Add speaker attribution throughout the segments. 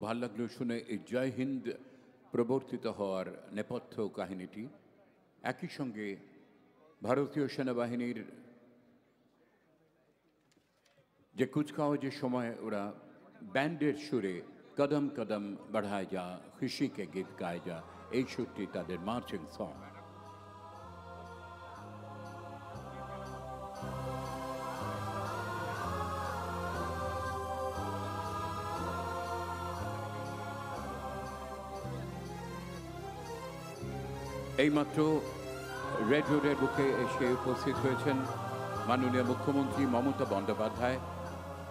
Speaker 1: ভাল লাগলো শুনে এই জয় হিন্দ প্রবর্তিত হওয়ার নেপথ্য কাহিনীটি। একই সঙ্গে ভারতীয় সেনাবাহিনীর যে কুচকাওয়াজের সময় ওরা ব্যান্ডের সুরে কদম কদম বাড়ায় যা খুশি কে গীত গায় যা, এই সুরটি তাদের মার্চিং সং। এইমাত্র রেড রোডের বুকে এসে উপস্থিত হয়েছেন মাননীয় মুখ্যমন্ত্রী মমতা বন্দ্যোপাধ্যায়।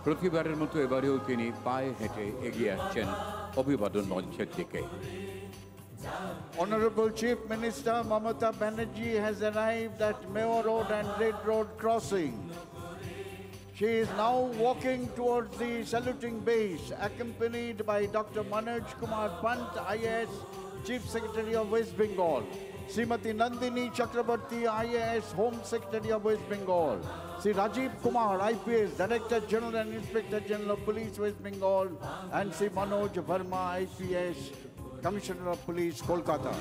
Speaker 1: প্রতিবারের মতো এবারেও তিনি পায়ে হেঁটে এগিয়ে আসছেন অভিবাদন মঞ্চের দিকে।
Speaker 2: Honorable Chief Minister Mamata Banerjee has arrived at Mayo Road and Red Road crossing. She is now walking towards the saluting base, accompanied by Dr. Manoj Kumar Pant, IAS Chief Secretary of West Bengal, Srimati Nandini Chakrabarti, IAS Home Secretary of West Bengal, Sri Rajiv Kumar, IPS Director General and Inspector General of Police West Bengal, and Sri Manoj Verma, IPS Commissioner of Police, Kolkata.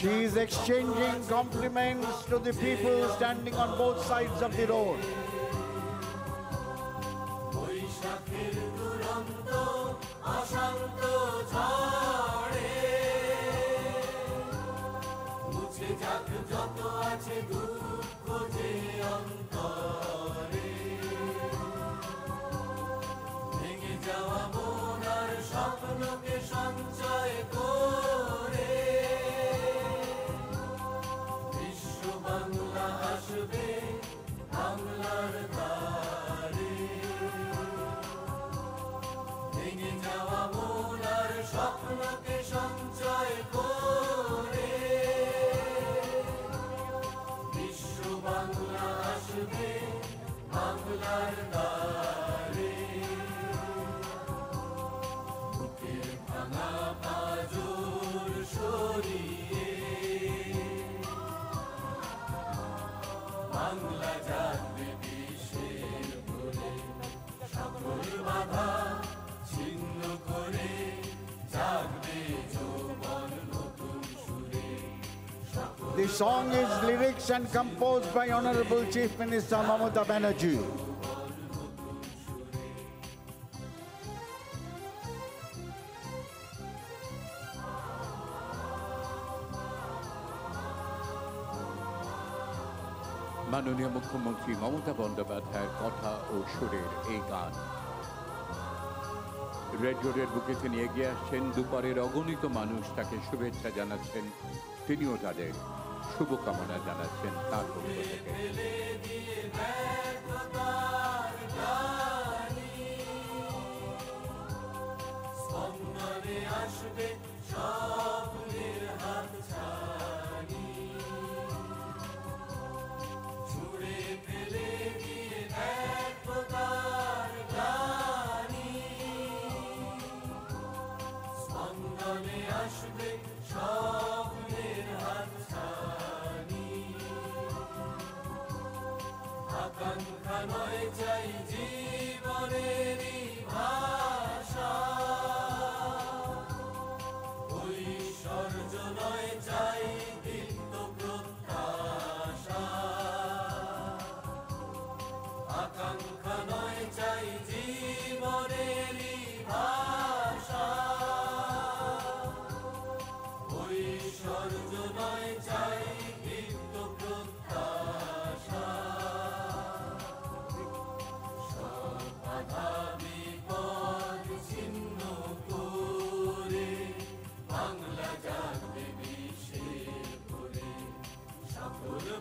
Speaker 2: She is exchanging compliments to the people standing on both sides of the road. The song is lyrics and composed by Honorable Chief Minister Mamata Banerjee.
Speaker 1: মাননীয় মুখ্যমন্ত্রী মমতা বন্দ্যোপাধ্যায়ের কথা ও সুরের এই গান। Red রোডের বুকে তিনি এগিয়ে আসছেন, দুপারের অগণিত মানুষ তাকে শুভেচ্ছা জানাচ্ছেন, তিনিও তাদের শুভকামনা জানাচ্ছেন তার পক্ষ থেকে।
Speaker 3: Bye.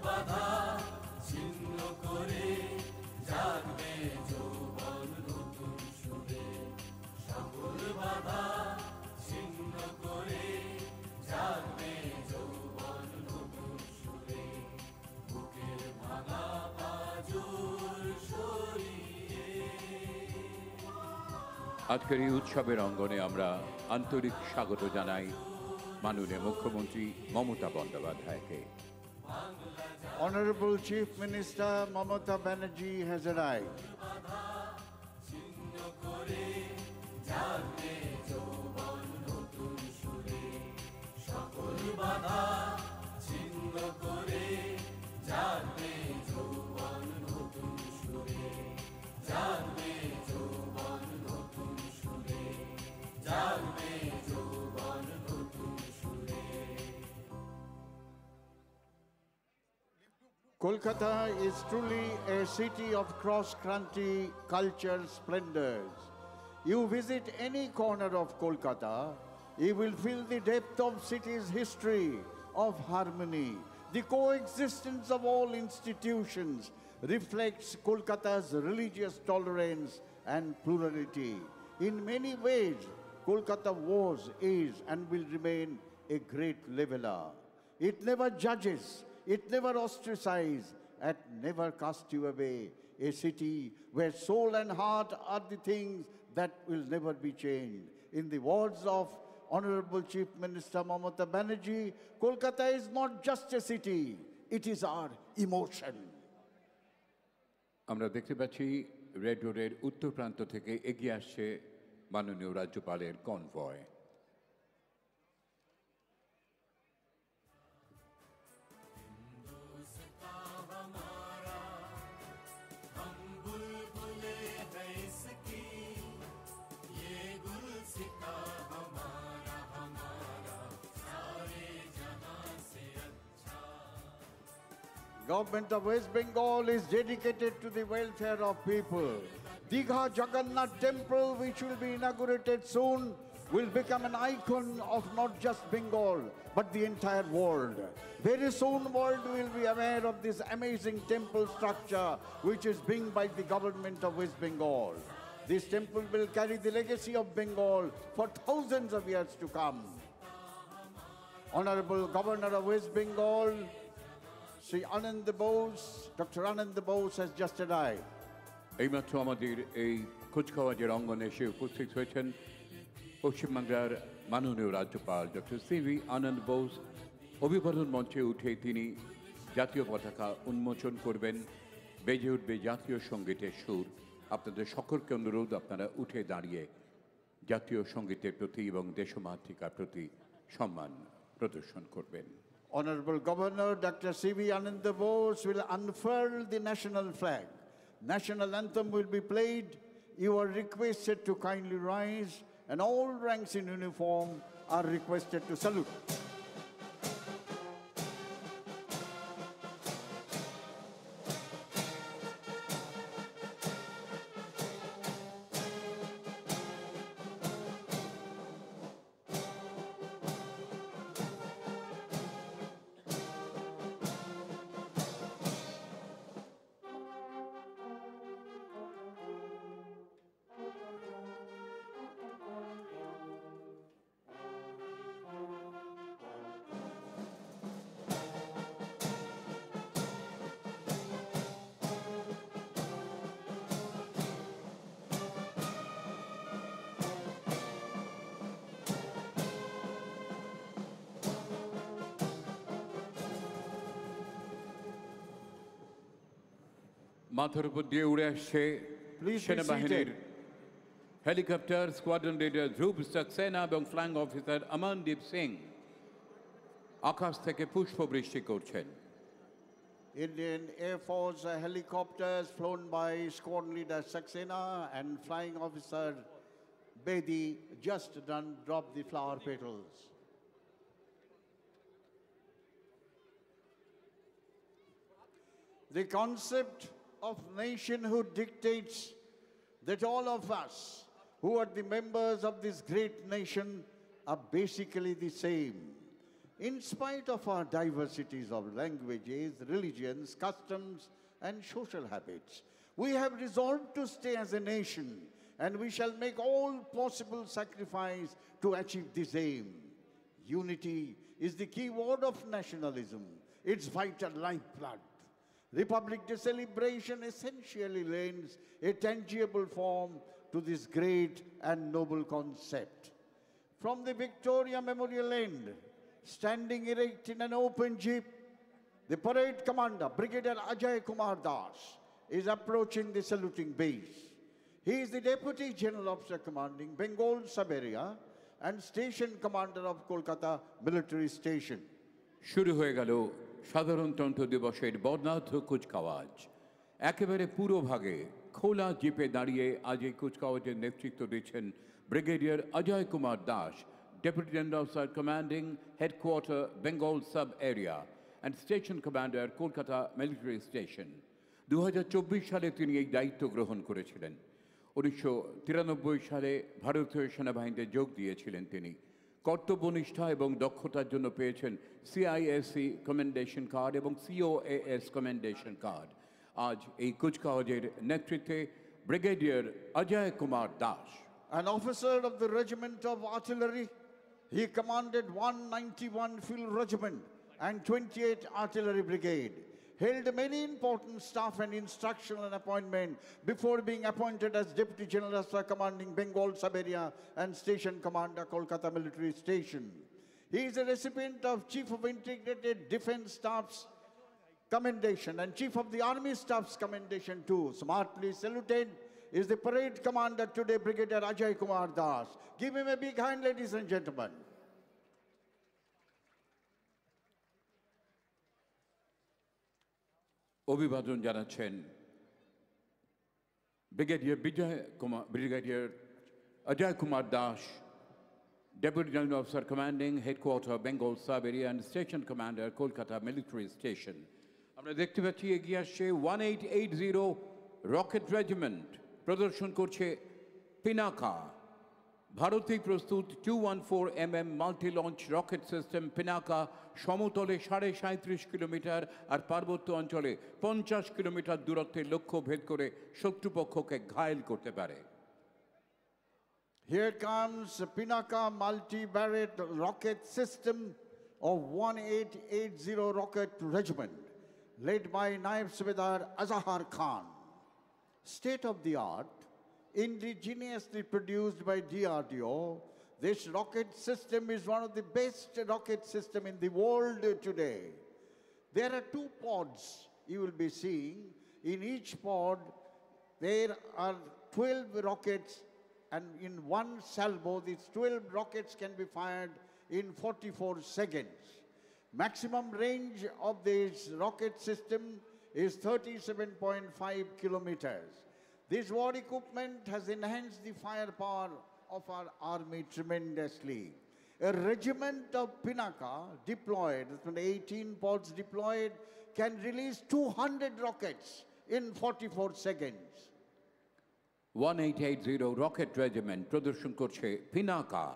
Speaker 3: বাধা ছিন্ন করে জাগবে যৌবন নতুন সুরে সকল বাধা ছিন্ন করে জাগবে যৌবন নতুন সুরে বুকের ভাঙা পাজর সরিয়ে
Speaker 1: আজকের এই উৎসবের অঙ্গনে আমরা আন্তরিক স্বাগত জানাই মাননীয় মুখ্যমন্ত্রী মমতা বন্দ্যোপাধ্যায়কে।
Speaker 2: Honorable Chief Minister Mamata Banerjee has arrived.
Speaker 3: ছিন্ন করে জাগবে যৌবন নতুন সুরে সকল বাধা ছিন্ন করে জাগবে যৌবন নতুন সুরে জাগবে যৌবন নতুন সুরে জাগবে যৌবন নতুন সুরে
Speaker 2: Kolkata is truly a city of cross-country culture splendors. You visit any corner of Kolkata, you will feel the depth of city's history of harmony. The coexistence of all institutions reflects Kolkata's religious tolerance and plurality. In many ways, Kolkata was, is, and will remain a great leveler. It never judges, it never ostracizes, and never casts you away. A city where soul and heart are the things that will never be changed. In the words of Honorable Chief Minister Mamata Banerjee, Kolkata is not just a city, it is our emotion.
Speaker 1: আমরা দেখতে পাচ্ছি red রোডের উত্তর প্রান্ত থেকে এগিয়ে আসছে মাননীয় রাজ্যপালের convoy.
Speaker 2: Government of West Bengal is dedicated to the welfare of people. Digha Jagannath Temple, which will be inaugurated soon, will become an icon of not just Bengal, but the entire world. Very soon, world will be aware of this amazing temple structure, which is being by the government of West Bengal. This temple will carry the legacy of Bengal for thousands of years to come. Honorable Governor of West Bengal, Sri Anand Bose, Dr. Anand Bose has just arrived.
Speaker 1: এইমাত্র আমাদের এই কুচকাওয়াজের অঙ্গনে এসে উপস্থিত হয়েছেন পশ্চিমবাংলার মাননীয় রাজ্যপাল ডক্টর সিভি আনন্দ বোস। অভিবাদন মঞ্চে উঠে তিনি জাতীয় পতাকা উন্মোচন করবেন, বেজে উঠবে জাতীয় সঙ্গীতের সুর। আপনাদের সকলকে অনুরোধ, আপনারা উঠে দাঁড়িয়ে জাতীয় সঙ্গীতের প্রতি এবং দেশমাতৃকার প্রতি সম্মান প্রদর্শন করবেন।
Speaker 2: Honorable Governor Dr. C.V. Anand Bose will unfurl the national flag. National anthem will be played. You are requested to kindly rise, and all ranks in uniform are requested to salute.
Speaker 1: মাথার উপর দিয়ে উড়ে আসছে
Speaker 2: Please be
Speaker 1: সেনাবাহিনীর
Speaker 2: seated.
Speaker 1: Helicopter, squadron leader ধ্রুব সাক্সেনা এবং ফ্ল্যাং officer Amandeep Singh আকাশ থেকে পুষ্পবৃষ্টি করছেন।
Speaker 2: Indian Air Force helicopters flown by Squadron Leader Saxena and Flying Officer Bedi just dropped the flower petals. The concept of nationhood dictates that all of us who are the members of this great nation are basically the same. In spite of our diversities of languages, religions, customs, and social habits, we have resolved to stay as a nation, and we shall make all possible sacrifice to achieve this aim. Unity is the key word of nationalism, its vital lifeblood. Republic Day celebration essentially lends a tangible form to this great and noble concept. From the Victoria Memorial End, standing erect in an open jeep, the parade commander, Brigadier Ajay Kumar Das, is approaching the saluting base. He is the Deputy General Officer commanding Bengal Sub-Area and Station Commander of Kolkata Military Station.
Speaker 1: শুরু হয়ে গেল সাধারণতন্ত্র দিবসের বর্ণাঢ্য কুচকাওয়াজ। একেবারে পুরোভাগে খোলা জিপে দাঁড়িয়ে আজ এই কুচকাওয়াজের নেতৃত্ব দিচ্ছেন brigadier Ajay Kumar Das, deputy general officer commanding headquarter Bengal sub area and station commander Kolkata military station. 2024 সালে তিনি এই দায়িত্ব গ্রহণ করেছিলেন। 1993 সালে ভারতীয় সেনাবাহিনীতে যোগ দিয়েছিলেন তিনি। কর্তব্যনিষ্ঠা এবং দক্ষতার জন্য পেয়েছেন CISC কমেন্ডেশন কার্ড এবং COAS কমেন্ডেশন কার্ড। আজ এই কুচকাওয়াজের নেতৃত্বে brigadier Ajay Kumar Das.
Speaker 2: An officer of the Regiment of Artillery, he commanded 191 Field Regiment and 28 Artillery Brigade, held many important staff and instructional appointment before being appointed as Deputy General Officer commanding Bengal Sub-Area and Station Commander Kolkata Military Station. He is a recipient of Chief of Integrated Defence Staff's Commendation and Chief of the Army Staff's Commendation too. Smartly saluted is the parade commander today, Brigadier Ajay Kumar Das. Give him a big hand, ladies and gentlemen.
Speaker 1: অভিবাদন জানাচ্ছেন brigadier Ajay Kumar Das, deputy general officer commanding headquarter Bengal sub area and station commander Kolkata military station. আমরা দেখতে পাচ্ছি এগিয়ে আসছে 1880 rocket regiment, প্রদর্শন করছে পিনাকা। ভারতেই প্রস্তুত 214mm multi launch rocket system Pinaka সমতলে 37.5 কিলোমিটার আর পার্বত্য অঞ্চলে 50 কিলোমিটার দূরত্বের লক্ষ্য ভেদ করে শত্রুপক্ষকে ঘায়েল করতে পারে।
Speaker 2: Here comes Pinaka multi-barrel rocket system of 1880 Rocket Regiment, led by Naib Subedar Azahar Khan. State-of-the-art, indigenously produced by DRDO, this rocket system is one of the best rocket systems in the world today. There are 2 pods you will be seeing. In each pod, there are 12 rockets, and in one salvo, these 12 rockets can be fired in 44 seconds. Maximum range of this rocket system is 37.5 kilometers. This war equipment has enhanced the firepower of our army tremendously. A regiment of Pinaka deployed, 18 pods deployed, can release 200 rockets in 44 seconds.
Speaker 1: 1880 rocket regiment প্রদর্শন করছে পিনাকা।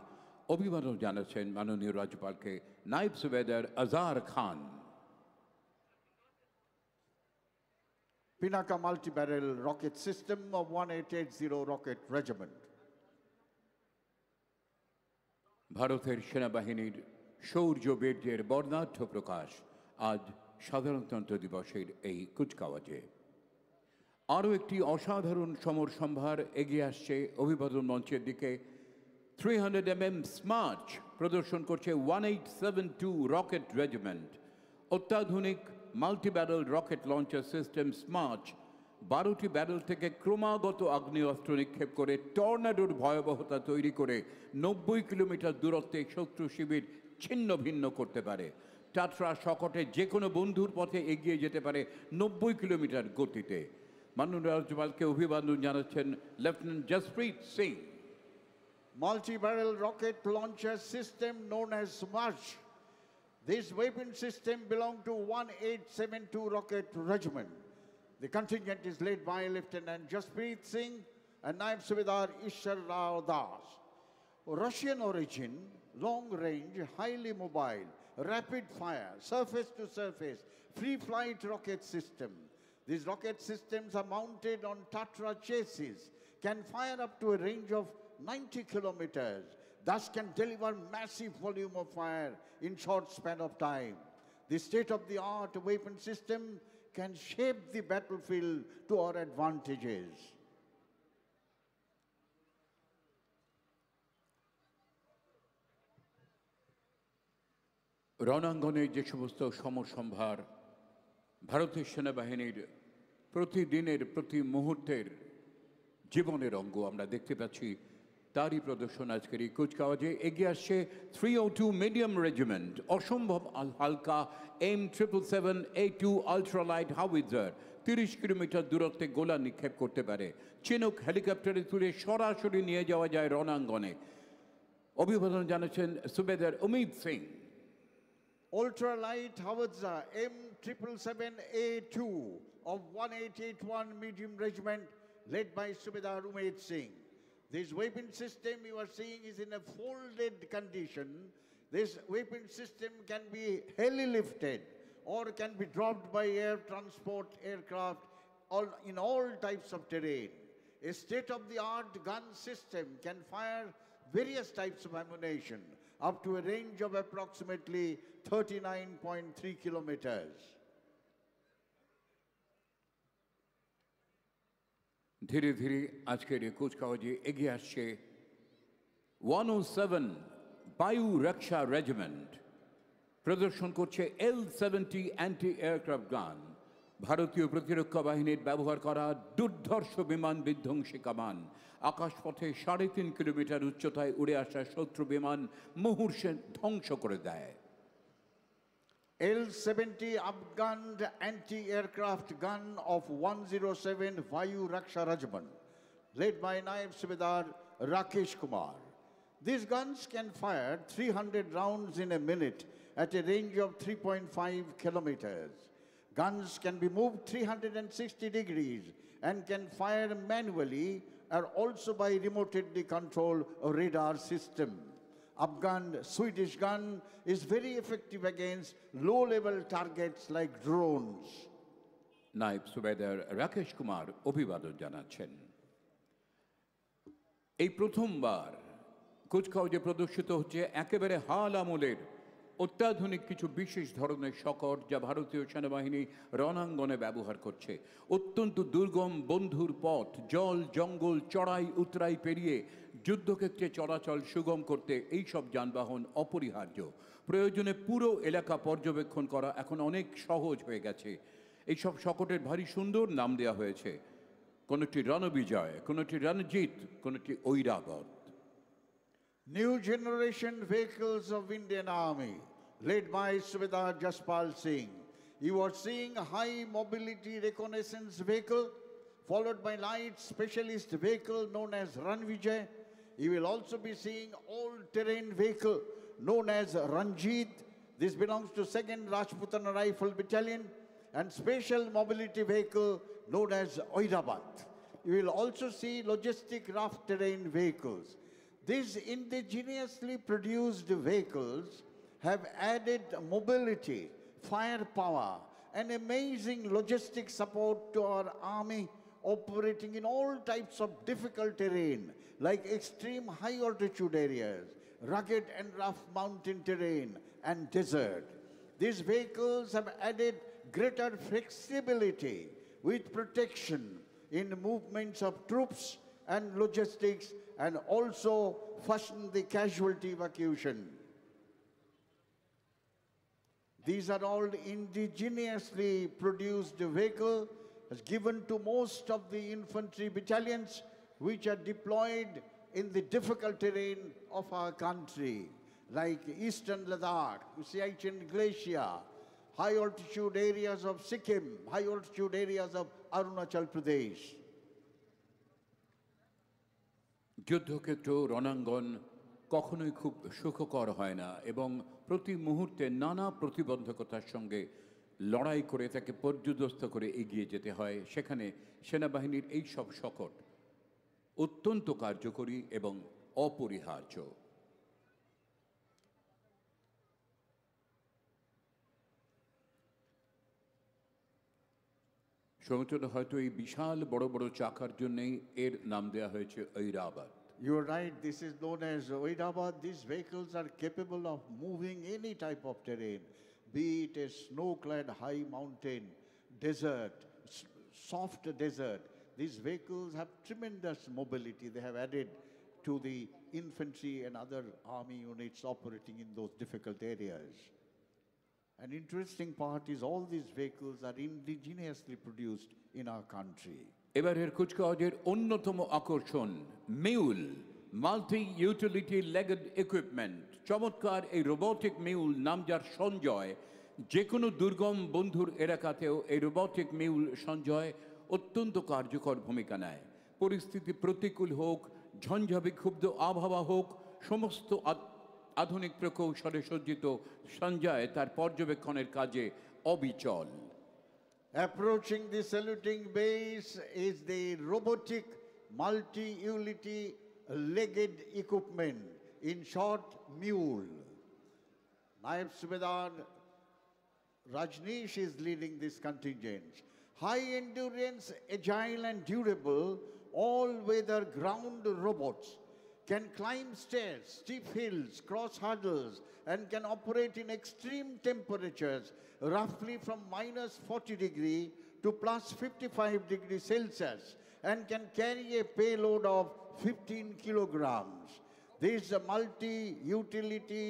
Speaker 1: অভিবাদন জানাচ্ছেন মাননীয় রাজ্যপালকে নাইব সুবেদার আজহার খান।
Speaker 2: Pinaka multi-barrel rocket system of 1880 Rocket Regiment.
Speaker 1: ভারতের সেনাবাহিনীর শৌর্য বীর্যের বর্ণাঢ্য প্রকাশ আজ সাধারণতন্ত্র দিবসের এই কুচকাওয়াজে। আরও একটি অসাধারণ সমর সম্ভার এগিয়ে আসছে অভিবাদন মঞ্চের দিকে। 300mm স্মার্চ প্রদর্শন করছে 1872 রকেট রেজিমেন্ট। অত্যাধুনিক multi barrel rocket launcher system Smerch 12টি ব্যারেল থেকে ক্রমাগত আগ্নেয়াস্ত্র নিক্ষেপ করে টর্নাডোর ভয়াবহতা তৈরি করে 90 কিলোমিটার দূরত্বে শত্রু শিবির ছিন্ন ভিন্ন করতে পারে। টাটরা শকটে যে কোনো বন্ধুর পথে এগিয়ে যেতে পারে 90 কিলোমিটার গতিতে। মাননীয় রাজ্যপালকে অভিবাদন জানাচ্ছেন lieutenant Jasprit Singh.
Speaker 2: Multi-barrel rocket launcher system known as SMARCH. This weapon system belonged to 1872 Rocket Regiment. The contingent is led by Lieutenant Jaspreet Singh and Naib Subedar Ishar Rao Das. Russian origin, long range, highly mobile, rapid fire, surface to surface, free flight rocket system. These rocket systems are mounted on Tatra chassis, can fire up to a range of 90 kilometers, thus can deliver massive volume of fire in short span of time. The state-of-the-art weapon system can shape the battlefield to our advantages.
Speaker 1: রণাঙ্গনে যে সমস্ত সমসম্ভার ভারতের সেনাবাহিনীর প্রতিদিনের প্রতি মুহূর্তের জীবনের অঙ্গ আমরা দেখতে পাচ্ছি, তারই প্রদর্শন আজকের এই কুচকাওয়াজে। এগিয়ে আসছে 302 মিডিয়াম রেজিমেন্ট, অসম্ভব হালকা M777A2 আলট্রালাইট হাউইজার, 30 কিলোমিটার দূরত্বে গোলা নিক্ষেপ করতে পারে। চিনুক হেলিকপ্টারে তুলে সরাসরি নিয়ে যাওয়া যায় রণাঙ্গনে। অভিবাদন জানাচ্ছেন সুবেদার Umed Singh.
Speaker 2: Ultralight howitzer M777A2 of 1881 Medium Regiment led by Subedar Umed Singh. This weapon system you are seeing is in a folded condition. This weapon system can be heli-lifted or can be dropped by air transport aircraft in all types of terrain. A state-of-the-art gun system can fire various types of ammunition up to a range of approximately 39.3 kilometers.
Speaker 1: ধীরে ধীরে আজকের এই কুচকাওয়াজে এগিয়ে আসছে 107 বায়ু রক্ষা regiment, প্রদর্শন করছে L-70 অ্যান্টি এয়ারক্রাফট গান, ভারতীয় প্রতিরক্ষা বাহিনীর ব্যবহার করা দুর্ধর্ষ বিমান বিধ্বংসী কামান। আকাশপথে 3.5 কিলোমিটার উচ্চতায় উড়ে আসা শত্রু বিমান মুহূর্তে ধ্বংস করে দেয়।
Speaker 2: L-70 upgunned anti-aircraft gun of 107 Vayu Raksha Regiment, led by Naib Subedar Rakesh Kumar. These guns can fire 300 rounds in a minute at a range of 3.5 kilometers. Guns can be moved 360 degrees and can fire manually or also by remotely controlled radar system. Upgunned Swedish gun is very effective against low-level targets like drones.
Speaker 1: নায়েব সুবেদার রাকেশ কুমার অভিবাদন জানাচ্ছেন। এই প্রথমবার কুচকাওয়াজে প্রদর্শিত হচ্ছে একেবারে হাল আমলের অত্যাধুনিক কিছু বিশেষ ধরনের শকট, যা ভারতীয় সেনাবাহিনী রণাঙ্গনে ব্যবহার করছে। অত্যন্ত দুর্গম বন্ধুর পথ, জল জঙ্গল চড়াই উতরাই পেরিয়ে যুদ্ধক্ষেত্রে চলাচল সুগম করতে এই সব যানবাহন অপরিহার্য। প্রয়োজনে পুরো এলাকা পর্যবেক্ষণ করা এখন অনেক সহজ হয়ে গেছে। এইসব শকটের ভারী সুন্দর নাম দেওয়া হয়েছে, কোনোটি রণবিজয়, কোনোটি রণজিৎ, কোনোটি Airavat.
Speaker 2: New generation vehicles of Indian Army, led by Subedar Jaspal Singh. You are seeing a high mobility reconnaissance vehicle, followed by light specialist vehicle known as Ranvijay. You will also be seeing all-terrain vehicle known as Ranjit. This belongs to 2nd Rajputana Rifle Battalion, and special mobility vehicle known as Oirabat. You will also see logistic rough terrain vehicles. These indigenously produced vehicles have added mobility, firepower, and amazing logistic support to our army operating in all types of difficult terrain like extreme high altitude areas, rugged and rough mountain terrain, and desert. These vehicles have added greater flexibility with protection in movements of troops and logistics, and also fasten the casualty evacuation. These are all indigenously produced vehicle as given to most of the infantry battalions which are deployed in the difficult terrain of our country, like eastern Ladakh, Siachen Glacier, high altitude areas of Sikkim, high altitude areas of Arunachal Pradesh.
Speaker 1: যুদ্ধক্ষেত্র রণাঙ্গন কখনোই খুব সুখকর হয় না এবং প্রতি মুহূর্তে নানা প্রতিবন্ধকতার সঙ্গে লড়াই করে তাকে পর্যুদস্ত করে এগিয়ে যেতে হয়। সেখানে সেনাবাহিনীর এই সব শকট অত্যন্ত কার্যকরী এবং অপরিহার্য। সমুদ্র হয়তো এই বিশাল বড় বড় চাকার জন্যই এর নাম দেওয়া হয়েছে ঐরাবাদ।
Speaker 2: You're right, this is known as Oirabad. These vehicles are capable of moving any type of terrain, be it a snow-clad high mountain, desert, soft desert. These vehicles have tremendous mobility. They have added to the infantry and other army units operating in those difficult areas. An interesting part is all these vehicles are indigenously produced in our country.
Speaker 1: এবারের কুচকাওয়াজের অন্যতম আকর্ষণ mule, multi utility legged equipment. চমৎকার এই robotic mule, নাম যার সঞ্জয়। যে কোনো দুর্গম বন্ধুর এলাকাতেও এই রোবোটিক মিউল সঞ্জয় অত্যন্ত কার্যকর ভূমিকা নেয়। পরিস্থিতি প্রতিকূল হোক, ঝঞ্ঝাবিক্ষুব্ধ আবহাওয়া হোক, সমস্ত আধুনিক প্রকৌশলে সজ্জিত সঞ্জয় তার পর্যবেক্ষণের কাজে অবিচল।
Speaker 2: Approaching the saluting base is the robotic multi-utility legged equipment, in short, mule. Naib Subedar Rajneesh is leading this contingent. High endurance, agile and durable, all-weather ground robots can climb stairs, steep hills, cross hurdles, and can operate in extreme temperatures, roughly from -40 to +55 Celsius, and can carry a payload of 15 kilograms. This multi-utility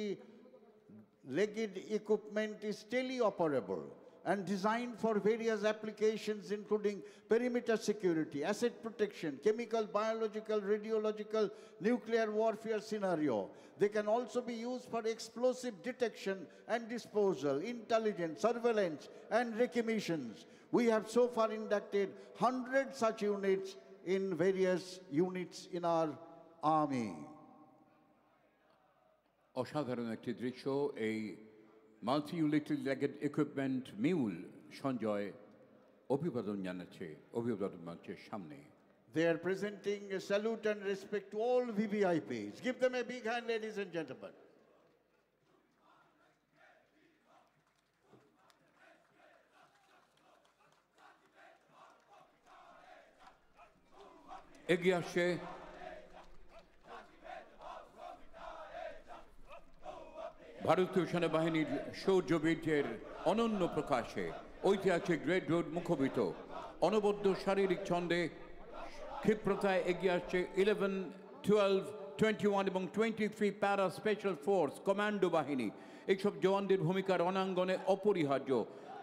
Speaker 2: legged equipment is teleoperable and designed for various applications including perimeter security, asset protection, chemical, biological, radiological, nuclear warfare scenario. They can also be used for explosive detection and disposal, intelligence, surveillance, and recognitions. We have so far inducted 100 such units in various units in our army.
Speaker 1: অসাধারণ একটি দৃশ্য এই multi utility legged equipment mule Sanjay অভিবাদন জানাচ্ছে অভিবাদন মঞ্চের সামনে।
Speaker 2: They are presenting a salute and respect to all VVIPs. Give them a big hand, ladies and gentlemen.
Speaker 1: এগিয়ে আসছে ভারতীয় সেনাবাহিনীর শৌর্যবীর্যের অনন্য প্রকাশে ঐতিহাসিক রেড রোড মুখরিত। অনবদ্য শারীরিক ছন্দে ক্ষিপ্রতায় এগিয়ে আসছে 11, 12, 21 এবং 23 প্যারা স্পেশাল ফোর্স কমান্ডো বাহিনী। এইসব জওয়ানদের ভূমিকা রণাঙ্গনে অপরিহার্য।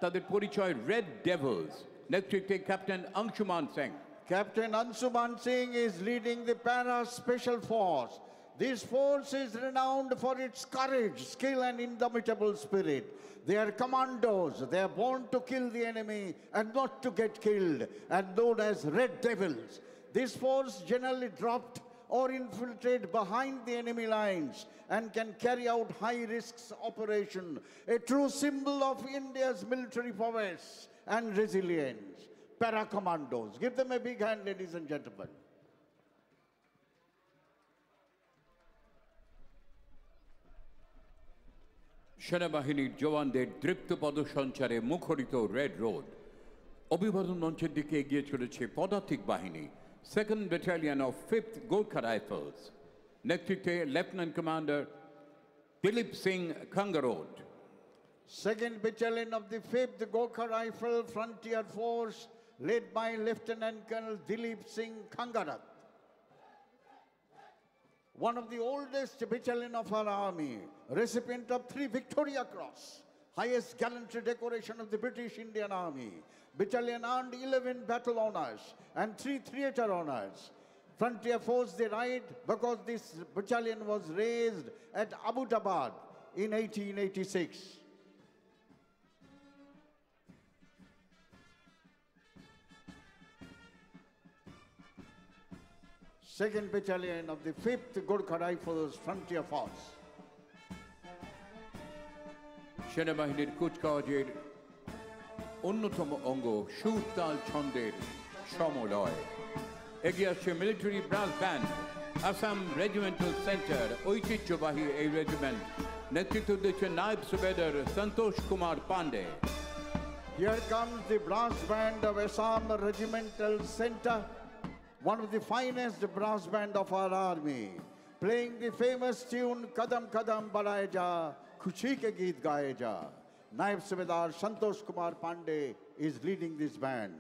Speaker 1: তাদের পরিচয় রেড ডেভিলস। নেতৃত্বে captain Anshuman Singh.
Speaker 2: Captain Anshuman Singh is leading the Para Special Force. This force is renowned for its courage, skill, and indomitable spirit. They are commandos. They are born to kill the enemy and not to get killed, and known as Red Devils. This force generally dropped or infiltrate behind the enemy lines and can carry out high risks operation, a true symbol of India's military prowess and resilience. Para Commandos. Give them a big hand, ladies and gentlemen.
Speaker 1: সেনাবাহিনীর জওয়ানদের দৃপ্ত পদসঞ্চারে মুখরিত red road. অভিবাদন মঞ্চের দিকে এগিয়ে চলেছে পদাতিক বাহিনী, 2nd Battalion of 5th Gorkha Rifles। নেতৃত্বে lieutenant commander Dilip Singh Khangarot.
Speaker 2: 2nd Battalion of the 5th Gorkha Rifle Frontier Force, led by Lieutenant Colonel Dilip Singh Khangarat. One of the oldest battalion of our army, recipient of 3 Victoria Cross, highest gallantry decoration of the British Indian Army. Battalion earned 11 battle honors and 3 theatre honors. Frontier Force they ride because this battalion was raised at Abbottabad in 1886. 2nd Battalion of the 5th Gorkha Rifles Frontier Force.
Speaker 1: সেনাবাহিনীর কুচকাওয়াজের অন্যতম অঙ্গ সুরতাল ছন্দের সমলয়। এগিয়ে আসছে military brass band, Assam regimental centre. ঐতিহ্যবাহী এই regiment নেতৃত্ব দিচ্ছেন naib subedar Santosh Kumar Pandey.
Speaker 2: Here comes the brass band of Assam Regimental Centre, one of the finest brass band of our army, playing the famous tune Kadam Kadam Badaye Ja, Khushi Ke Geet Gaye Ja. Naib Subedar Santosh Kumar Pandey is leading this band.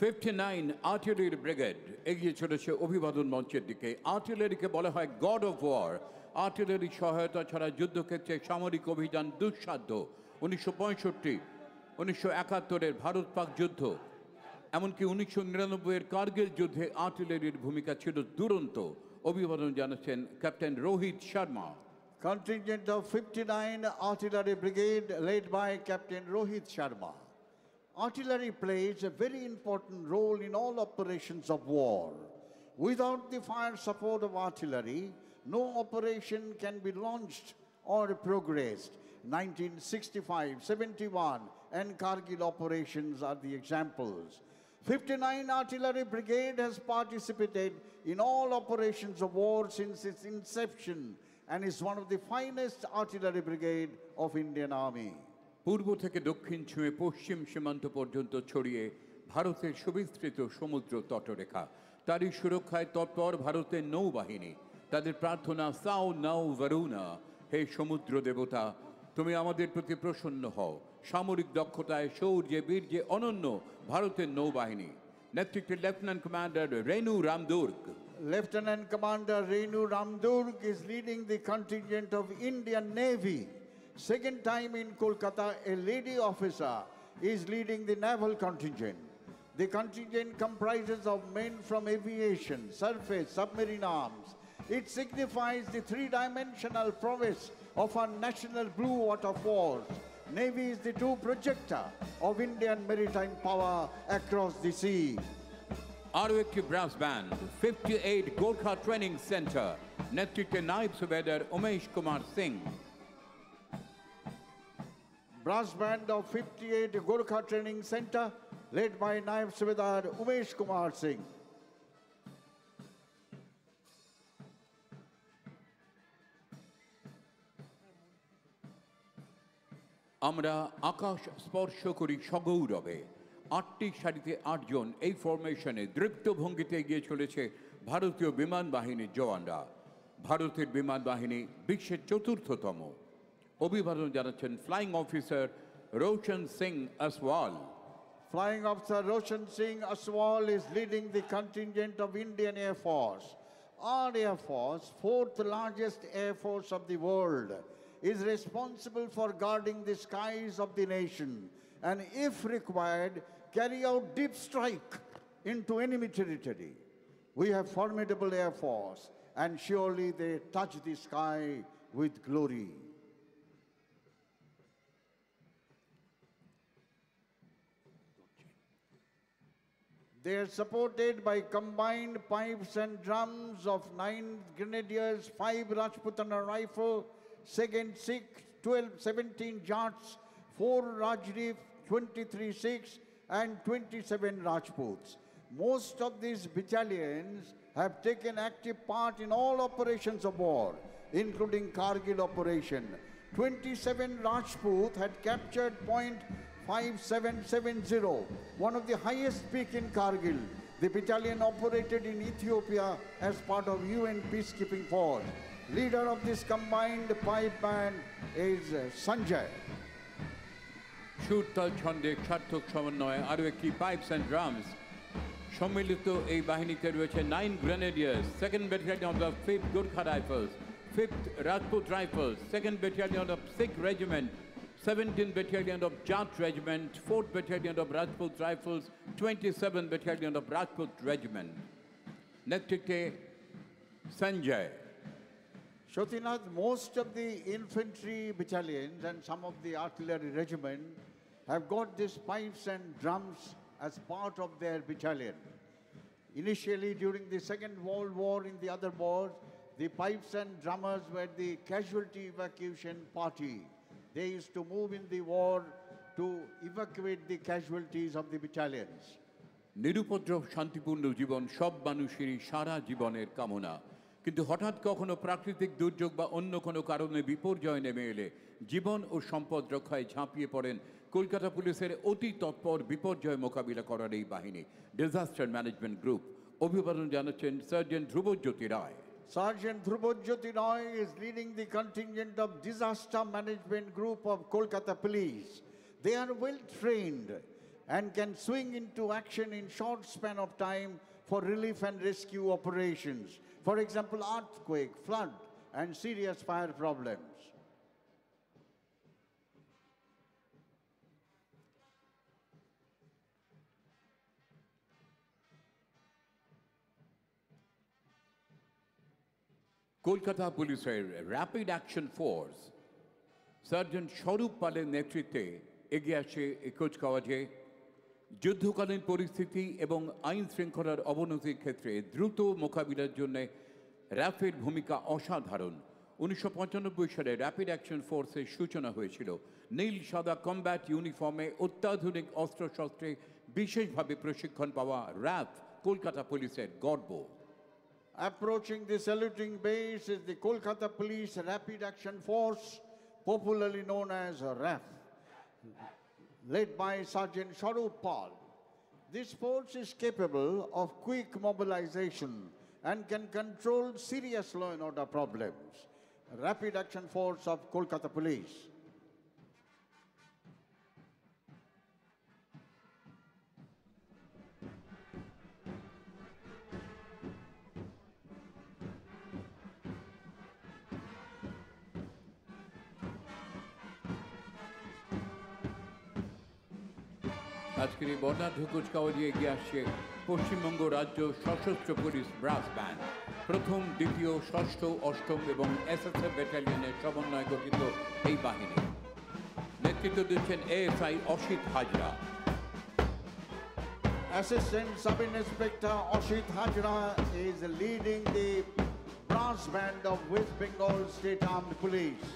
Speaker 1: '59 artillery brigade এগিয়ে চলেছে অভিবাদন মঞ্চের দিকে। আর্টিলারিকে বলা হয় god of war. Artillery সহায়তা ছাড়া যুদ্ধক্ষেত্রে সামরিক অভিযান দুঃসাধ্য। 1965, 1971-এর ভারত পাক যুদ্ধ, এমনকি 1999-এর কার্গিল যুদ্ধে আর্টিলারির ভূমিকা ছিল দুরন্ত। অভিবাদন জানাচ্ছেন captain Rohit Sharma.
Speaker 2: Contingent of 59 Artillery Brigade led by Captain Rohit Sharma. Artillery plays a very important role in all operations of war. Without the fire support of artillery, no operation can be launched or progressed. 1965, 71 and Kargil operations are the examples. 59 Artillery Brigade has participated in all operations of war since its inception and is one of the finest artillery brigade of Indian Army.
Speaker 1: পূর্ব থেকে দক্ষিণ ছুঁয়ে পশ্চিম সীমান্ত পর্যন্ত ছড়িয়ে ভারতের সুবিস্তৃত সমুদ্র তটরেখা, তারই সুরক্ষায় তৎপর ভারতের নৌবাহিনী। তাদের প্রার্থনা সাও নাও ভারুনা, হে সমুদ্র দেবতা তুমি আমাদের প্রতি প্রসন্ন হও। সামরিক দক্ষতায় শৌর্যে বীর্যে অনন্য ভারতের নৌবাহিনী। নেতৃত্বে lieutenant commander Renu রামদুর্গ।
Speaker 2: Lieutenant Commander Renu Ramdurg is leading the contingent of Indian Navy. Second time in Kolkata, a lady officer is leading the naval contingent. The contingent comprises of men from aviation, surface, submarine arms. It signifies the three-dimensional prowess of our national blue water force. Navy is the true projector of Indian maritime power across the sea.
Speaker 1: আরও একটি brass band 58 Gorkha training centre, নেতৃত্বে নায়েব সুবেদার Umesh Kumar Singh.
Speaker 2: Brass band of 58 Gorkha Training Center led by Naib Subedar Umesh Kumar Singh.
Speaker 1: আমরা আকাশ স্পর্শ করি সগৌরবে। 8টি সারিতে 8 জন এই ফরমেশনে দৃপ্ত ভঙ্গিতে এগিয়ে চলেছে ভারতীয় বিমান বাহিনীর জওয়ানরা। ভারতের বিমান বাহিনী বিশ্বের 4র্থতম। অভিবাদন জানাচ্ছেন flying officer Roshan Singh Aswal.
Speaker 2: Flying Officer Roshan Singh Aswal is leading the contingent of Indian Air Force. Our Air Force, 4th largest Air Force of the world, is responsible for guarding the skies of the nation and, if required, carry out deep strike into enemy territory. We have formidable Air Force and surely they touch the sky with glory. They are supported by combined pipes and drums of 9 Grenadiers, 5 Rajputana Rifle, 2nd Sikh, 17 Jats, 4 Rajreef, 23 Sikhs, and 27 Rajputs. Most of these battalions have taken active part in all operations of war, including Kargil operation. 27 Rajput had captured point 5770, one of the highest peak in Kargil. The battalion operated in Ethiopia as part of UN peacekeeping force. Leader of this combined pipe band is Sanjay.
Speaker 1: সুরতাল ছন্দে সার্থক সমন্বয়ে আরও একটি pipes and drums সম্মিলিত এই বাহিনীতে রয়েছে 9 গ্রেনেডিয়ার্স, 2nd Battalion of the 5th Gurkha Rifles, 5th Rajput Rifles, 2nd Battalion of Sikh Regiment, 17th Battalion of Jat Regiment, 4th Battalion of Rajput Rifles, 27th Battalion of Rajput Regiment. নেতৃত্বে Sanjay.
Speaker 2: Shotinath, most of the infantry battalions and some of the artillery regiment have got these pipes and drums as part of their battalion. Initially, during the Second World War in the other wars, the pipes and drummers were the casualty evacuation party. They used to move in the war to evacuate the casualties of the battalions.
Speaker 1: নিরুপদ্রব শান্তিপূর্ণ জীবন সব মানুষেরই সারা জীবনের কামনা, কিন্তু হঠাৎ কখনো প্রাকৃতিক দুর্যোগ বা অন্য কোনো কারণে বিপর্যয় নেমে এলে জীবন ও সম্পদ রক্ষায় ঝাঁপিয়ে পড়েন কলকাতা পুলিশের অতি তৎপর বিপর্যয় মোকাবিলা করার এই বাহিনী, ডিজাস্টার ম্যানেজমেন্ট গ্রুপ। অভিবাদন জানাচ্ছেন sergeant Dhrubajyoti Roy.
Speaker 2: Sergeant Dhrubajyoti Roy is leading the contingent of Disaster Management Group of Kolkata Police. They are well trained and can swing into action in short span of time for relief and rescue operations. For example, earthquake, flood, and serious fire problems.
Speaker 1: Kolkata পুলিশের rapid action force sergeant স্বরূপ পালের নেতৃত্বে এগিয়ে আসে এই কুচকাওয়াজে যুদ্ধকালীন পরিস্থিতি এবং আইন শৃঙ্খলার অবনতির ক্ষেত্রে দ্রুত মোকাবিলার জন্য র্যাফের ভূমিকা অসাধারণ। 1995 সালে র্যাপিড অ্যাকশন ফোর্সের সূচনা হয়েছিল। নীল সাদা কমব্যাট ইউনিফর্মে অত্যাধুনিক অস্ত্রশস্ত্রে বিশেষভাবে প্রশিক্ষণ পাওয়া র্যাফ কলকাতা পুলিশের গর্ব।
Speaker 2: Approaching the saluting base is the Kolkata Police Rapid Action Force, popularly known as RAF, led by Sergeant Swarup Pal. This force is capable of quick mobilization and can control serious law and order problems. Rapid Action Force of Kolkata Police.
Speaker 1: আজকের এই বর্ণাঢ্য কুচকাওয়াজে এগিয়ে আসছে পশ্চিমবঙ্গ রাজ্য সশস্ত্র police brass band. প্রথম, দ্বিতীয়, ষষ্ঠ, অষ্টম এবং এসএসএফ ব্যাটালিয়নের সমন্বয়ে গঠিত এই বাহিনী। নেতৃত্ব দিচ্ছেন ASI Asit Hazra.
Speaker 2: Assistant Sub-Inspector Ashit Hajra is leading the brass band of West Bengal State Armed Police.